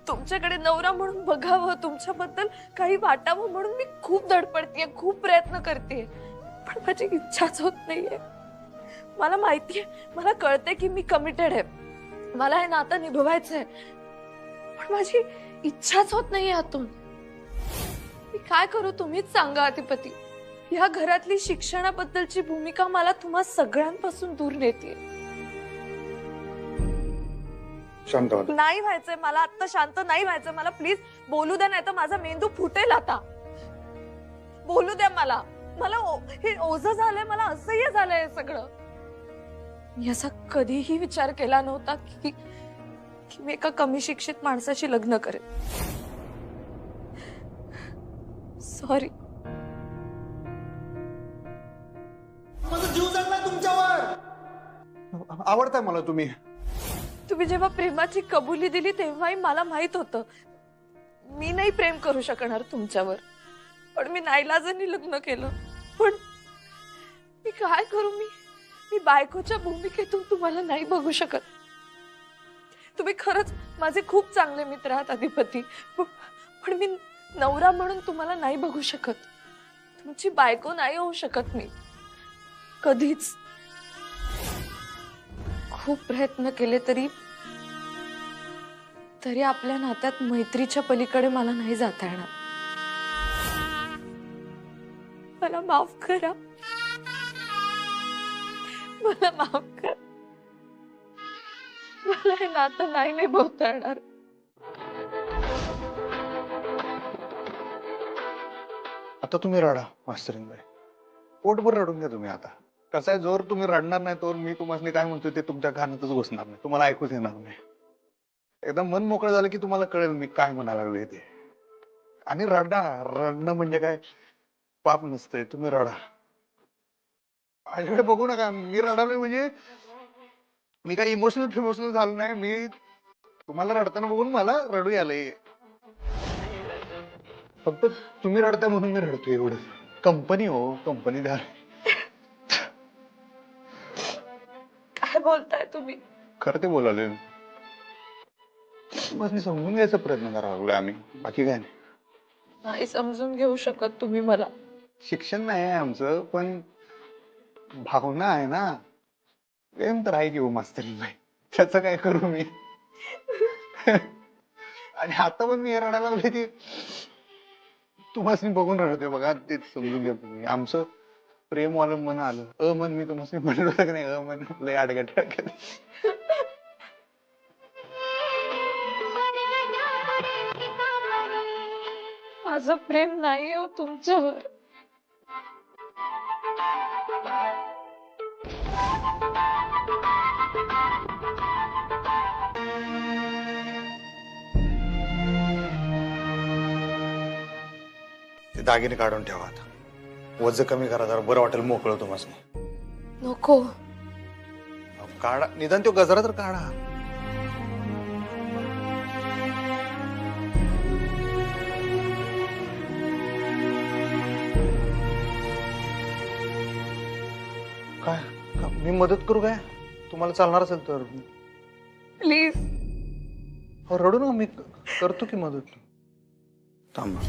तुमच्याकडे नवरा म्हणून बघावं, तुमच्याबद्दल काही वाटावं म्हणून मी खूप धडपडतेय, खूप प्रयत्न करतेय, पण माझी इच्छाच होत नाहीये. मला माहितीये, मला कळते की मी कमिटेड आहे, मला हे नातं निभवायचंय, पण माझी इच्छाच होत नाहीये आतून. मी काय करू तुम्हीच सांगा अधिपती. या घरातली शिक्षणाबद्दलची भूमिका मला तुम्हा सगळ्यांपासून दूर नेते. शांत व्हा. नाही व्हायचंय मला आता, शांत नाही व्हायचंय मला. प्लीज बोलू द्या, नाही तर माझा मेंदू फुटेल आता. बोलू द्या मला. मला हे ओझं झालंय, मला असह्य झालंय हे सगळं. मी असा कधीही विचार केला नव्हता की मी एका कमी शिक्षित माणसाशी लग्न करेन. सॉरी. माझा जीव चाललाय तुमच्यावर. आवडताय मला तुम्ही. तुम्ही जेव्हा प्रेमाची कबुली दिली तेव्हाही मला माहित होतं मी नाही प्रेम करू शकणार तुमच्यावर, पण मी नाईलाजाने लग्न केलं. पण मी काय करू. मी बायकोच्या भूमिकेतून तुम्हाला नाही बघू शकत. तुम्ही खरंच माझे खूप चांगले मित्र आहात अधिपती, पण मी नवरा म्हणून तुम्हाला नाही बघू शकत. तुमची बायको नाही होऊ शकत मी कधीच. खूप प्रयत्न केले तरी तरी आपल्या नात्यात मैत्रीच्या पलीकडे मला नाही जाता येणार. मला माफ करा, मला माफ कर. मला हे नातं नाही निभवता येणार. आता तुम्ही रडा मास्तरीनबाई, पोटभर रडून घ्या तुम्ही. आता कसं आहे, जोर तुम्ही रडणार नाही तोवर मी तुम्हाला काय म्हणतोय ते तुमच्या कानातच घुसणार नाही, तुम्हाला ऐकूच येणार नाही. एकदम मन मोकळं झालं की तुम्हाला कळेल मी काय म्हणायला लागलोय ते. आणि रडा, रडणं म्हणजे काय पाप नसतंय. तुम्ही रडा, माझ्याकडे बघू नका. मी रडालोय म्हणजे मी काय इमोशनल झालो नाही. मी तुम्हाला रडताना बघून मला रडू आलंय. फक्त तुम्ही रडता म्हणून मी रडतोय एवढं. कंपनी हो, कंपनी द्या. काय बोलताय तुम्ही? खरं ते बोलालोय. बस मी समजून घ्यायचा प्रयत्न करायला लागलोय आम्ही, बाकी काय नाही. नाही समजून घेऊ शकत तुम्ही मला. शिक्षण नाही आहे आमचं, पण भावना आहे ना. प्रेम तर आहे की हो मास्तरीबाई, त्याचं काय करू मी. आणि आता पण मी रडायला लागले ती तुम्हाला बघून रडतोय बघा. ते समजून घ्या तुम्ही. आमचं प्रेम अवलंबन आलं. मन मी तुम्हाला म्हणलं होतं की नाही, मन लय आडगट टाकत. माझं प्रेम नाही हो तुमच्यावर. ते दागिने काढून ठेवा. आता वजन कमी करा जरा, बरं वाटेल मोकळं तुम्हाला. नको. काढा निदान तो गजरा तर काढा. काय मी मदत करू काय तुम्हाला चालणार असेल तर? प्लीज. रडू ना, मी करतो की मदत. थांबा.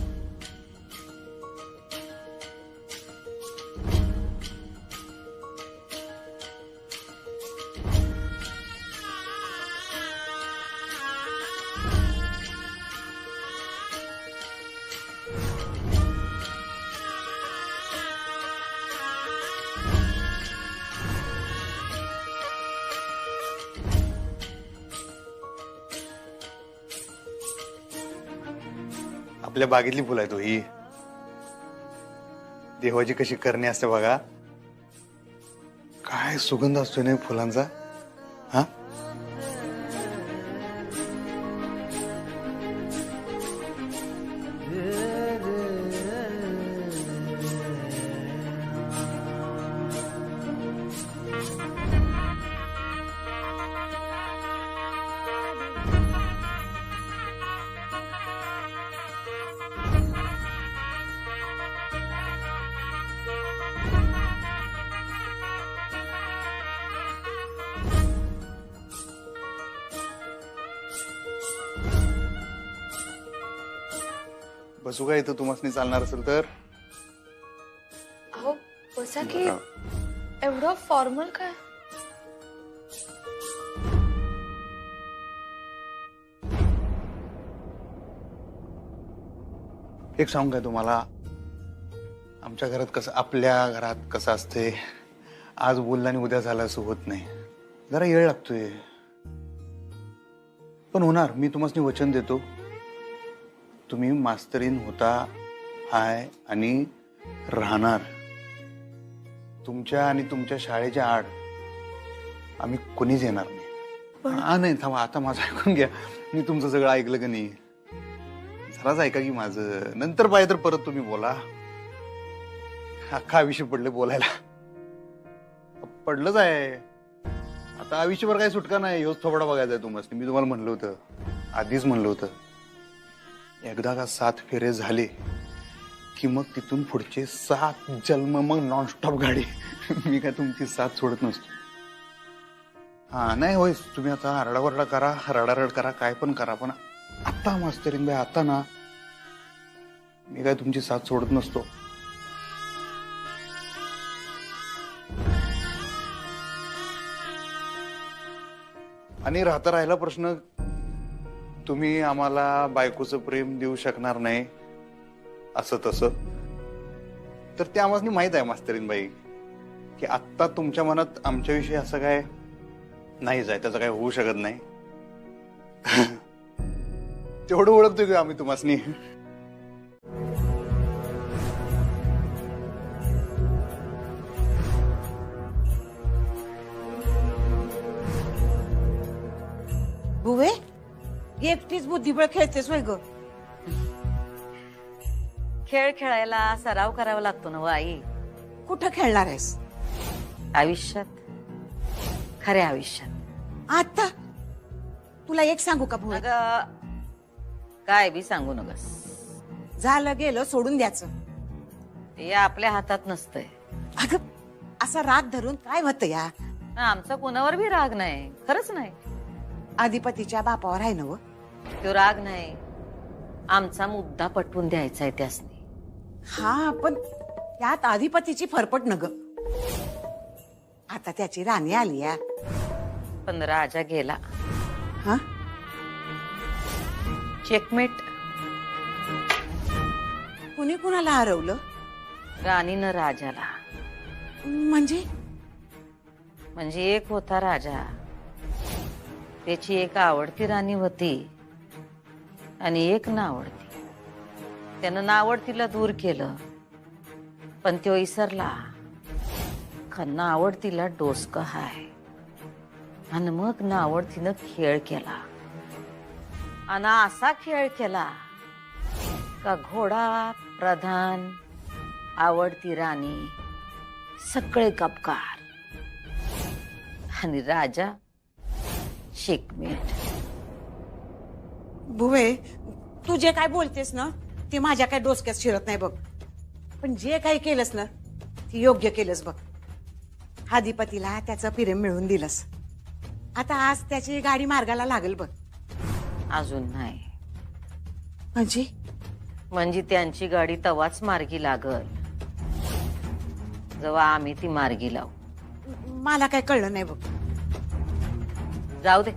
आपल्या बागेतली फुलं आहेत ही. देवाची कशी करणी असते बघा. काय सुगंध असतो ना फुलांचा. हा बसू का इथं तुम्हाला चालणार असेल तर? अहो बसा की. एवढं फॉर्मल काय? एक सांगू काय तुम्हाला, आमच्या घरात कसं, आपल्या घरात कसं असते, आज बोललं आणि उद्या झालं असं होत नाही. जरा वेळ लागतोय, पण होणार. मी तुम्हाला वचन देतो, तुम्ही मास्तरीन होता हाय आणि राहणार. तुमच्या आणि तुमच्या शाळेच्या आड आम्ही कोणीच येणार नाही. नाही थांबा, आता माझं ऐकून घ्या. मी तुमचं सगळं ऐकलं का नाही? जराच ऐका की माझं. नंतर पाहिजे तर परत तुम्ही बोला. अख्खा आयुष्य पडले बोलायला. पडलंच आहे आता. आयुष्यभर काही सुटका नाही. ह्योच थोबडा बघायचा आहे तुम्हाला. मी तुम्हाला म्हणलं होतं, आधीच म्हणलं होतं, एकदा का 7 फेरे झाले की मग तिथून पुढचे 7 जन्म, मग नॉनस्टॉप गाडी. मी काय तुमची साथ सोडत नसतो. हा नाही होय, तुम्ही आता रडावरडा करा, रडारड करा, काय पण करा, पण आता मास्तरीन बाई, आता ना मी काय तुमची साथ सोडत नसतो. आणि राहिला प्रश्न तुम्ही आम्हाला बायकोचं प्रेम देऊ शकणार नाही असं तसं, तर ते आम्हाला माहित आहे मास्तरीनबाई की आत्ता तुमच्या मनात आमच्याविषयी असं काय नाहीच आहे, त्याचं काय होऊ शकत नाही. तेवढं ओळखतोय की आम्ही तुम्हासनी. बुवे एकटीच बुद्धिबळ खेळतेस वय ग. खेळ खेळायला सराव करावा लागतो ना आई. कुठं खेळणार आहेस आयुष्यात, खऱ्या आयुष्यात. आता तुला एक सांगू का बुवे, अगं काय बी सांगू नकस. झालं गेलं सोडून द्यायचं. ते आपल्या हातात नसतंय. अगं असा राग धरून काय होतं या. आमचा कोणावर बी राग नाही, खरंच नाही. अधिपतीच्या बापावर आहे ना व. तो राग नाही, आमचा मुद्दा पटवून द्यायचा आहे त्यासनी. हा पण त्यात अधिपतीची फरफट न ग. आता त्याची राणी आली या. पण राजा गेला. हा चेकमेट. कुणी कुणाला हरवलं. राणीनं राजाला. म्हणजे एक होता राजा, त्याची एक आवडती राणी होती आणि एक नावडती. त्यानं नावडतीला दूर केलं, पण तो इसरला का नावडतीला डोसकं हाय. आणि मग नावडतीनं खेळ केला, आणि असा खेळ केला का घोडा, प्रधान, आवडती राणी सगळे गपकार आणि राजा शेकमेट. बुवे तू जे काय बोलतेस ना ते माझ्या काय डोसक्यात शिरत नाही बघ. पण जे काही केलंस ना ते योग्य केलंस बघ. अधिपतीला त्याचं प्रेम मिळवून दिलंस. आता आज त्याची गाडी मार्गाला लागेल बघ. अजून नाही. म्हणजे त्यांची गाडी तवाच मार्गी लागल जेव्हा आम्ही ती मार्गी लावू. मला काय कळलं नाही बघ. जाऊ दे,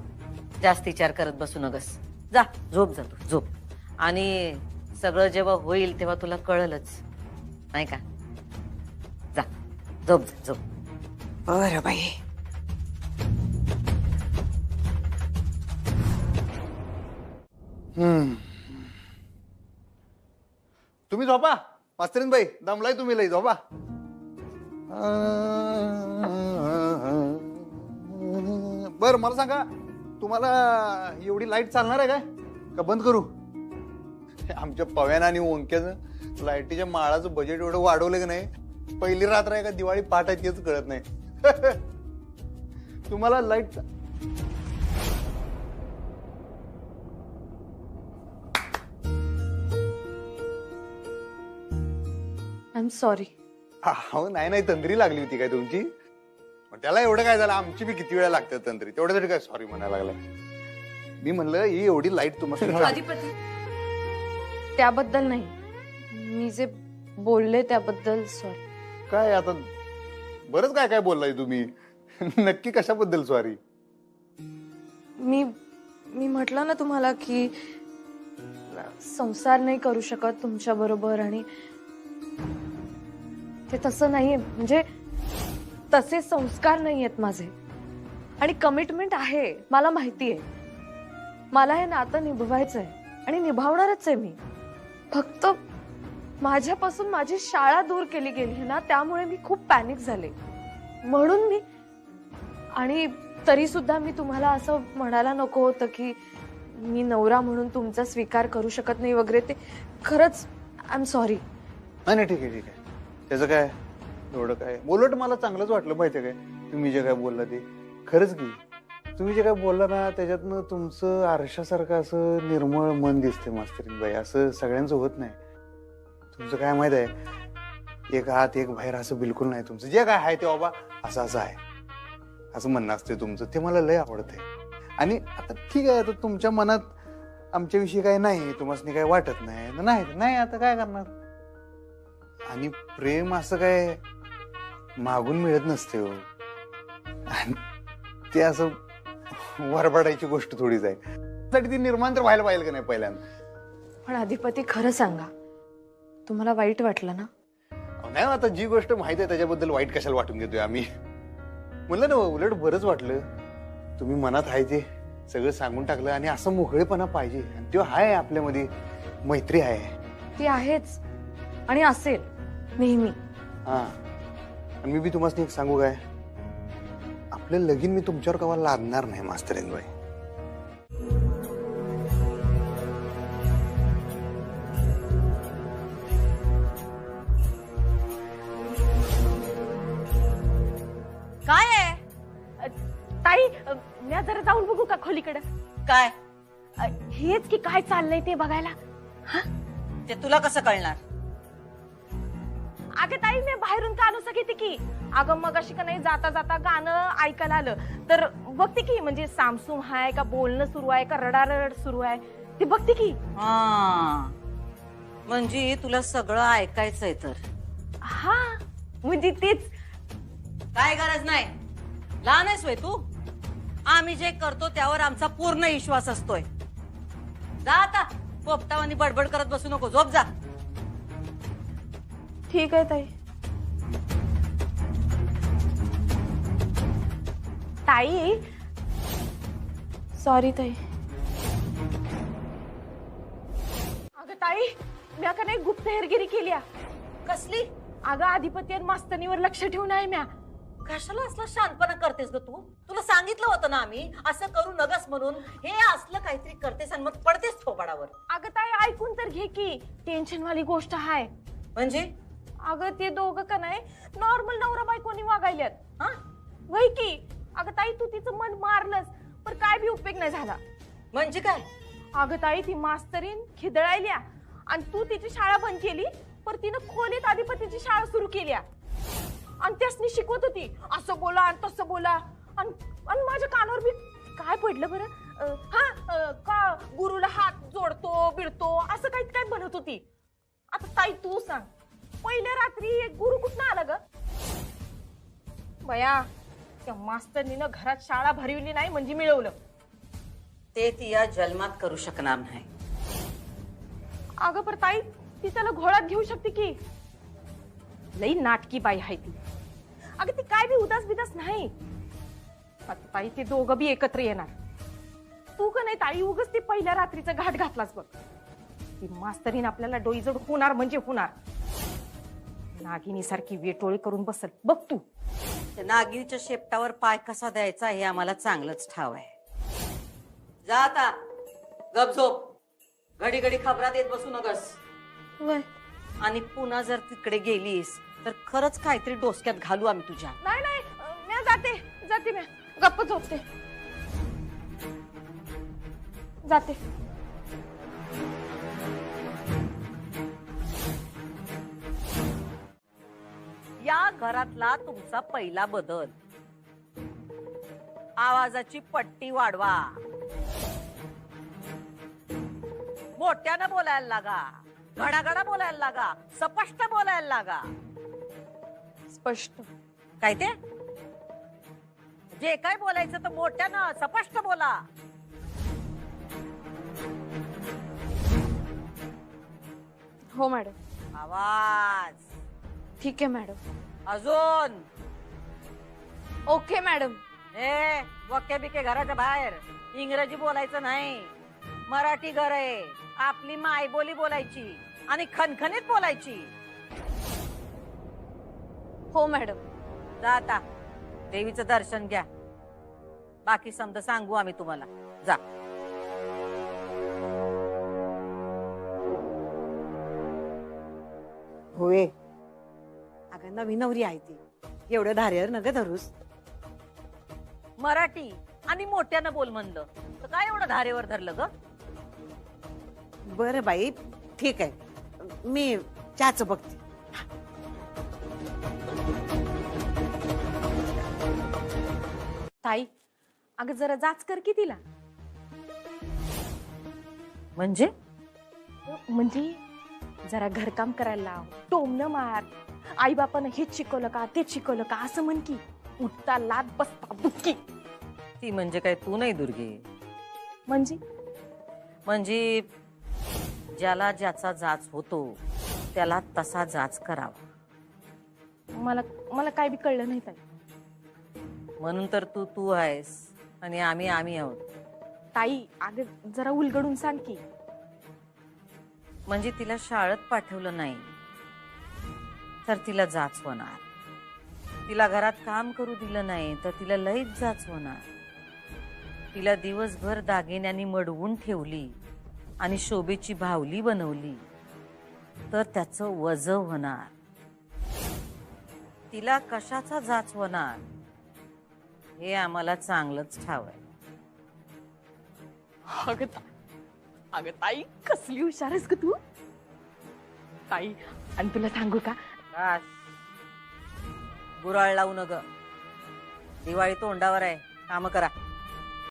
जास्त विचार करत बसू नगस. जा झोप, जा तू झोप. आणि सगळं जेव्हा होईल तेव्हा तुला कळलंच नाही का. जा झोप, झोप. बरं बाई. तुम्ही झोपा मास्तरीनबाई, दमलाय तुम्ही लई. झोपा. बर मला सांगा, तुम्हाला एवढी लाईट चालणार आहे काय का बंद करू. आमच्या पव्यान आणि ओंक्याचं लाईटीच्या माळाचं बजेट एवढं वाढवलं की नाही, पहिली रात्र आहे का दिवाळी पहाट आहे तेच कळत नाही. तुम्हाला लाईट आय एम सॉरी. हो नाही तंद्री लागली होती काय तुमची. त्याला एवढं काय झालं, आमची बी किती वेळा लागतात तंद्री, तेवढ्यासाठी काय सॉरी म्हणायला लागलाय. मी म्हणलं ही एवढी लाईट तुम्हाला. अधिपती त्याबद्दल नाही, मी जे बोलले त्याबद्दल सॉरी. काय आता बरंच काय काय बोललाय तुम्ही. नक्की कशाबद्दल सॉरी. मी म्हटलं ना तुम्हाला की संसार नाही करू शकत तुमच्या बरोबर, आणि ते तसं नाहीये. म्हणजे तसे संस्कार नाही आहेत माझे, आणि कमिटमेंट आहे, मला माहिती आहे. मला हे नातं निभवायचंय आणि निभावणारच आहे मी. फक्त माझ्यापासून माझी शाळा दूर केली गेली ना, त्यामुळे मी खूप पॅनिक झाले. म्हणून मी, आणि तरी सुद्धा मी तुम्हाला असं म्हणायला नको होतं की मी नवरा म्हणून तुमचा स्वीकार करू शकत नाही वगैरे. ते खरंच आय एम सॉरी. नाही ठीक आहे त्याचं काय एवढं काय. बोलत मला चांगलंच वाटलं माहितीये काय तुम्ही जे काय बोलला ते. खरंच की तुम्ही जे काय बोलला ना त्याच्यातनं तुमचं आरशासारखं असं निर्मळ मन दिसते मास्तरीनबाई. असं सगळ्यांचं होत नाही. तुमचं काय माहित आहे, एक हात एक बाहेर असं बिलकुल नाही. तुमचं जे काय आहे ते बाबा असं आहे असं म्हणणं असते तुमचं. ते मला लय आवडतंय. आणि आता ठीक आहे, आता तुमच्या मनात आमच्याविषयी काय नाही, तुम्हाला काय वाटत नाही आता काय करणार. आणि प्रेम असं काय मागून मिळत नसते हो. ते असं वरबडायची गोष्ट थोडीच आहे. साठी ती निर्माण तर व्हायला पाहिजे का नाही पहिल्यांदा. पण अधिपती खरं सांगा, तुम्हाला वाईट वाटलं ना? नाही आता जी गोष्ट माहित आहे त्याच्याबद्दल वाईट कशाला वाटून घेतोय आम्ही. म्हणलं ना उलट बरंच वाटलं. तुम्ही मनात आहे ते सगळं सांगून टाकलं आणि असं मोकळेपणा पाहिजे. आणि तो आहे आपल्यामध्ये, मैत्री आहे. ती आहेच आणि असेल नेहमी. हा आणि मी बी तुम्हाला एक सांगू काय, आपलं लगीन मी तुमच्यावर कवा लादणार नाही मास्तरीनबाई. काय आहे? ताई, मी जरा जाऊन बघू का खोलीकडे? काय हेच की काय चाललंय ते बघायला. ते तुला कसं कळणार? अगं ताई, मी बाहेरून कानू सगळी की अगं मग अशी का नाही जाता जाता गाणं ऐकायला आलं तर बघते की म्हणजे सामसूम हाय का बोलणं सुरू आहे का रडारड सुरू आहे ते बघते की. म्हणजे तुला सगळं ऐकायचंय तर? हा म्हणजे तेच. काय गरज नाही, लहान आहेस वय तू. आम्ही जे करतो त्यावर आमचा पूर्ण विश्वास असतोय. जा आता, पोपटावानी बडबड करत बसू नको, झोप जा. ठीक आहे ताई. ताई सॉरी ताई. अगं ताई, मी का नाही गुप्त हेरगिरी केली. कसली? अगं अधिपती आणि मास्तनीवर लक्ष ठेवून आहे म्या. कशाला असला शांतपणा करतेस ग तू? तुला सांगितलं होतं ना आम्ही असं करू नगस म्हणून. हे असलं काहीतरी करतेस आणि मग पडतेस थोबाडावर. अगं ताई, ऐकून तर घे की, टेन्शन वाली गोष्ट आहे. म्हणजे? अगं ते दोघं का नाही नॉर्मल नवरा बायकोनी वागायल्यात. हा वय की. अगं ताई, तू तिचं मन मारलंस पण काय बी उपयोग नाही झाला. म्हणजे काय? अगं ताई, ती मास्तरीन खिदळायल्या आणि तू तिची शाळा बंद केली पण तिनं खोलीत अधिपतीची शाळा सुरू केली आणि त्यासनी शिकवत होती असं बोला आणि तसं बोला. आणि माझ्या कानावर बी काय पडलं बरं, का गुरुला हात जोडतो बिडतो असं काही काय बनत होती. आता ताई तू सांग, पहिल्या रात्री एक गुरु कुठं आला ग बया? त्या मास्तरनीनं घरात शाळा भरवली नाही म्हणजे मिळवलं. ते ती या जन्मात करू शकणार नाही. अगं पर ताई, ती त्याला घोळात घेऊ शकते की. लई नाटकी बाई आहे ती. अगं ती काय बी उदास बिदास नाही. आता ताई ते दोघं बी एकत्र येणार. तू का नाही ताई उगच ती पहिल्या रात्रीचा घाट घातलास बघ. ती मास्तरीन आपल्याला डोईजड होणार म्हणजे होणार. नागिनी सारखी वेटोळी करून बसल बघ तू. त्या नागिनीच्या शेपटावर पाय कसा द्यायचा हे आम्हाला चांगलंच ठाव आहे. जा आता, गप झोप. घडी घडी खबरात येत बसू नकस. आणि पुन्हा जर तिकडे गेलीस तर खरंच काहीतरी डोसक्यात घालू आम्ही तुझ्या. नाही नाही, मी जाते जाते, मी गप्प झोपते जाते. या घरातला तुमचा पहिला बदल, आवाजाची पट्टी वाढवा. मोठ्यानं बोलायला लागा, घडाघडा बोलायला लागा, स्पष्ट बोलायला लागा. स्पष्ट काय ते? जे काय बोलायचं तर मोठ्यानं स्पष्ट बोला. हो मॅडम. आवाज. ठीक आहे मॅडम. अजून. Okay madam. वके बिके घराच्या बाहेर. इंग्रजी बोलायचं नाही, मराठी घर आहे. आपली मायबोली बोलायची आणि खणखणीत बोलायची. हो मॅडम. जा आता, देवीचं दर्शन घ्या. बाकी समज सांगू आम्ही तुम्हाला. जा. होय, अगं नवी नवरी आहे ती, एवढं धारेवर नग धरूस. मराठी आणि मोठ्यानं बोल म्हणलं तर काय एवढं धारेवर धरलं ग? बरं बाई, ठीक आहे, मी चहाच बघते. ताई, अगं जरा जाच कर की तिला. म्हणजे जरा घरकाम करायला लाव, टोमणं मार. आई बापानं हेच शिकवलं का तेच शिकवलं का असं म्हण की. उठता लात बसता बुक्की. ती म्हणजे काय तू नाही दुर्गे? म्हणजे म्हणजे ज्याला ज्याचा जाच होतो त्याला तसा जाच करावा. मला मला काय बी कळलं नाही ताई. म्हणून तर तू आहेस आणि आम्ही आहोत. ताई अगं जरा उलगडून सांग की. म्हणजे तिला शाळेत पाठवलं नाही तर तिला जाच होणार. तिला घरात काम करू दिलं नाही तर तिला लईच जाच होणार. तिला दिवसभर दागिन्यांनी मडवून ठेवली आणि शोभेची भावली बनवली तर त्याचं वज होणार. तिला कशाचा जाच होणार हे आम्हाला चांगलंच ठाव आहे. अगं ताई कसली हुशार आहेस ग तू. ताई आणि तुला सांगू का, बस. गुराळ लावू नग. दिवाळी तोंडावर आहे. काम करा.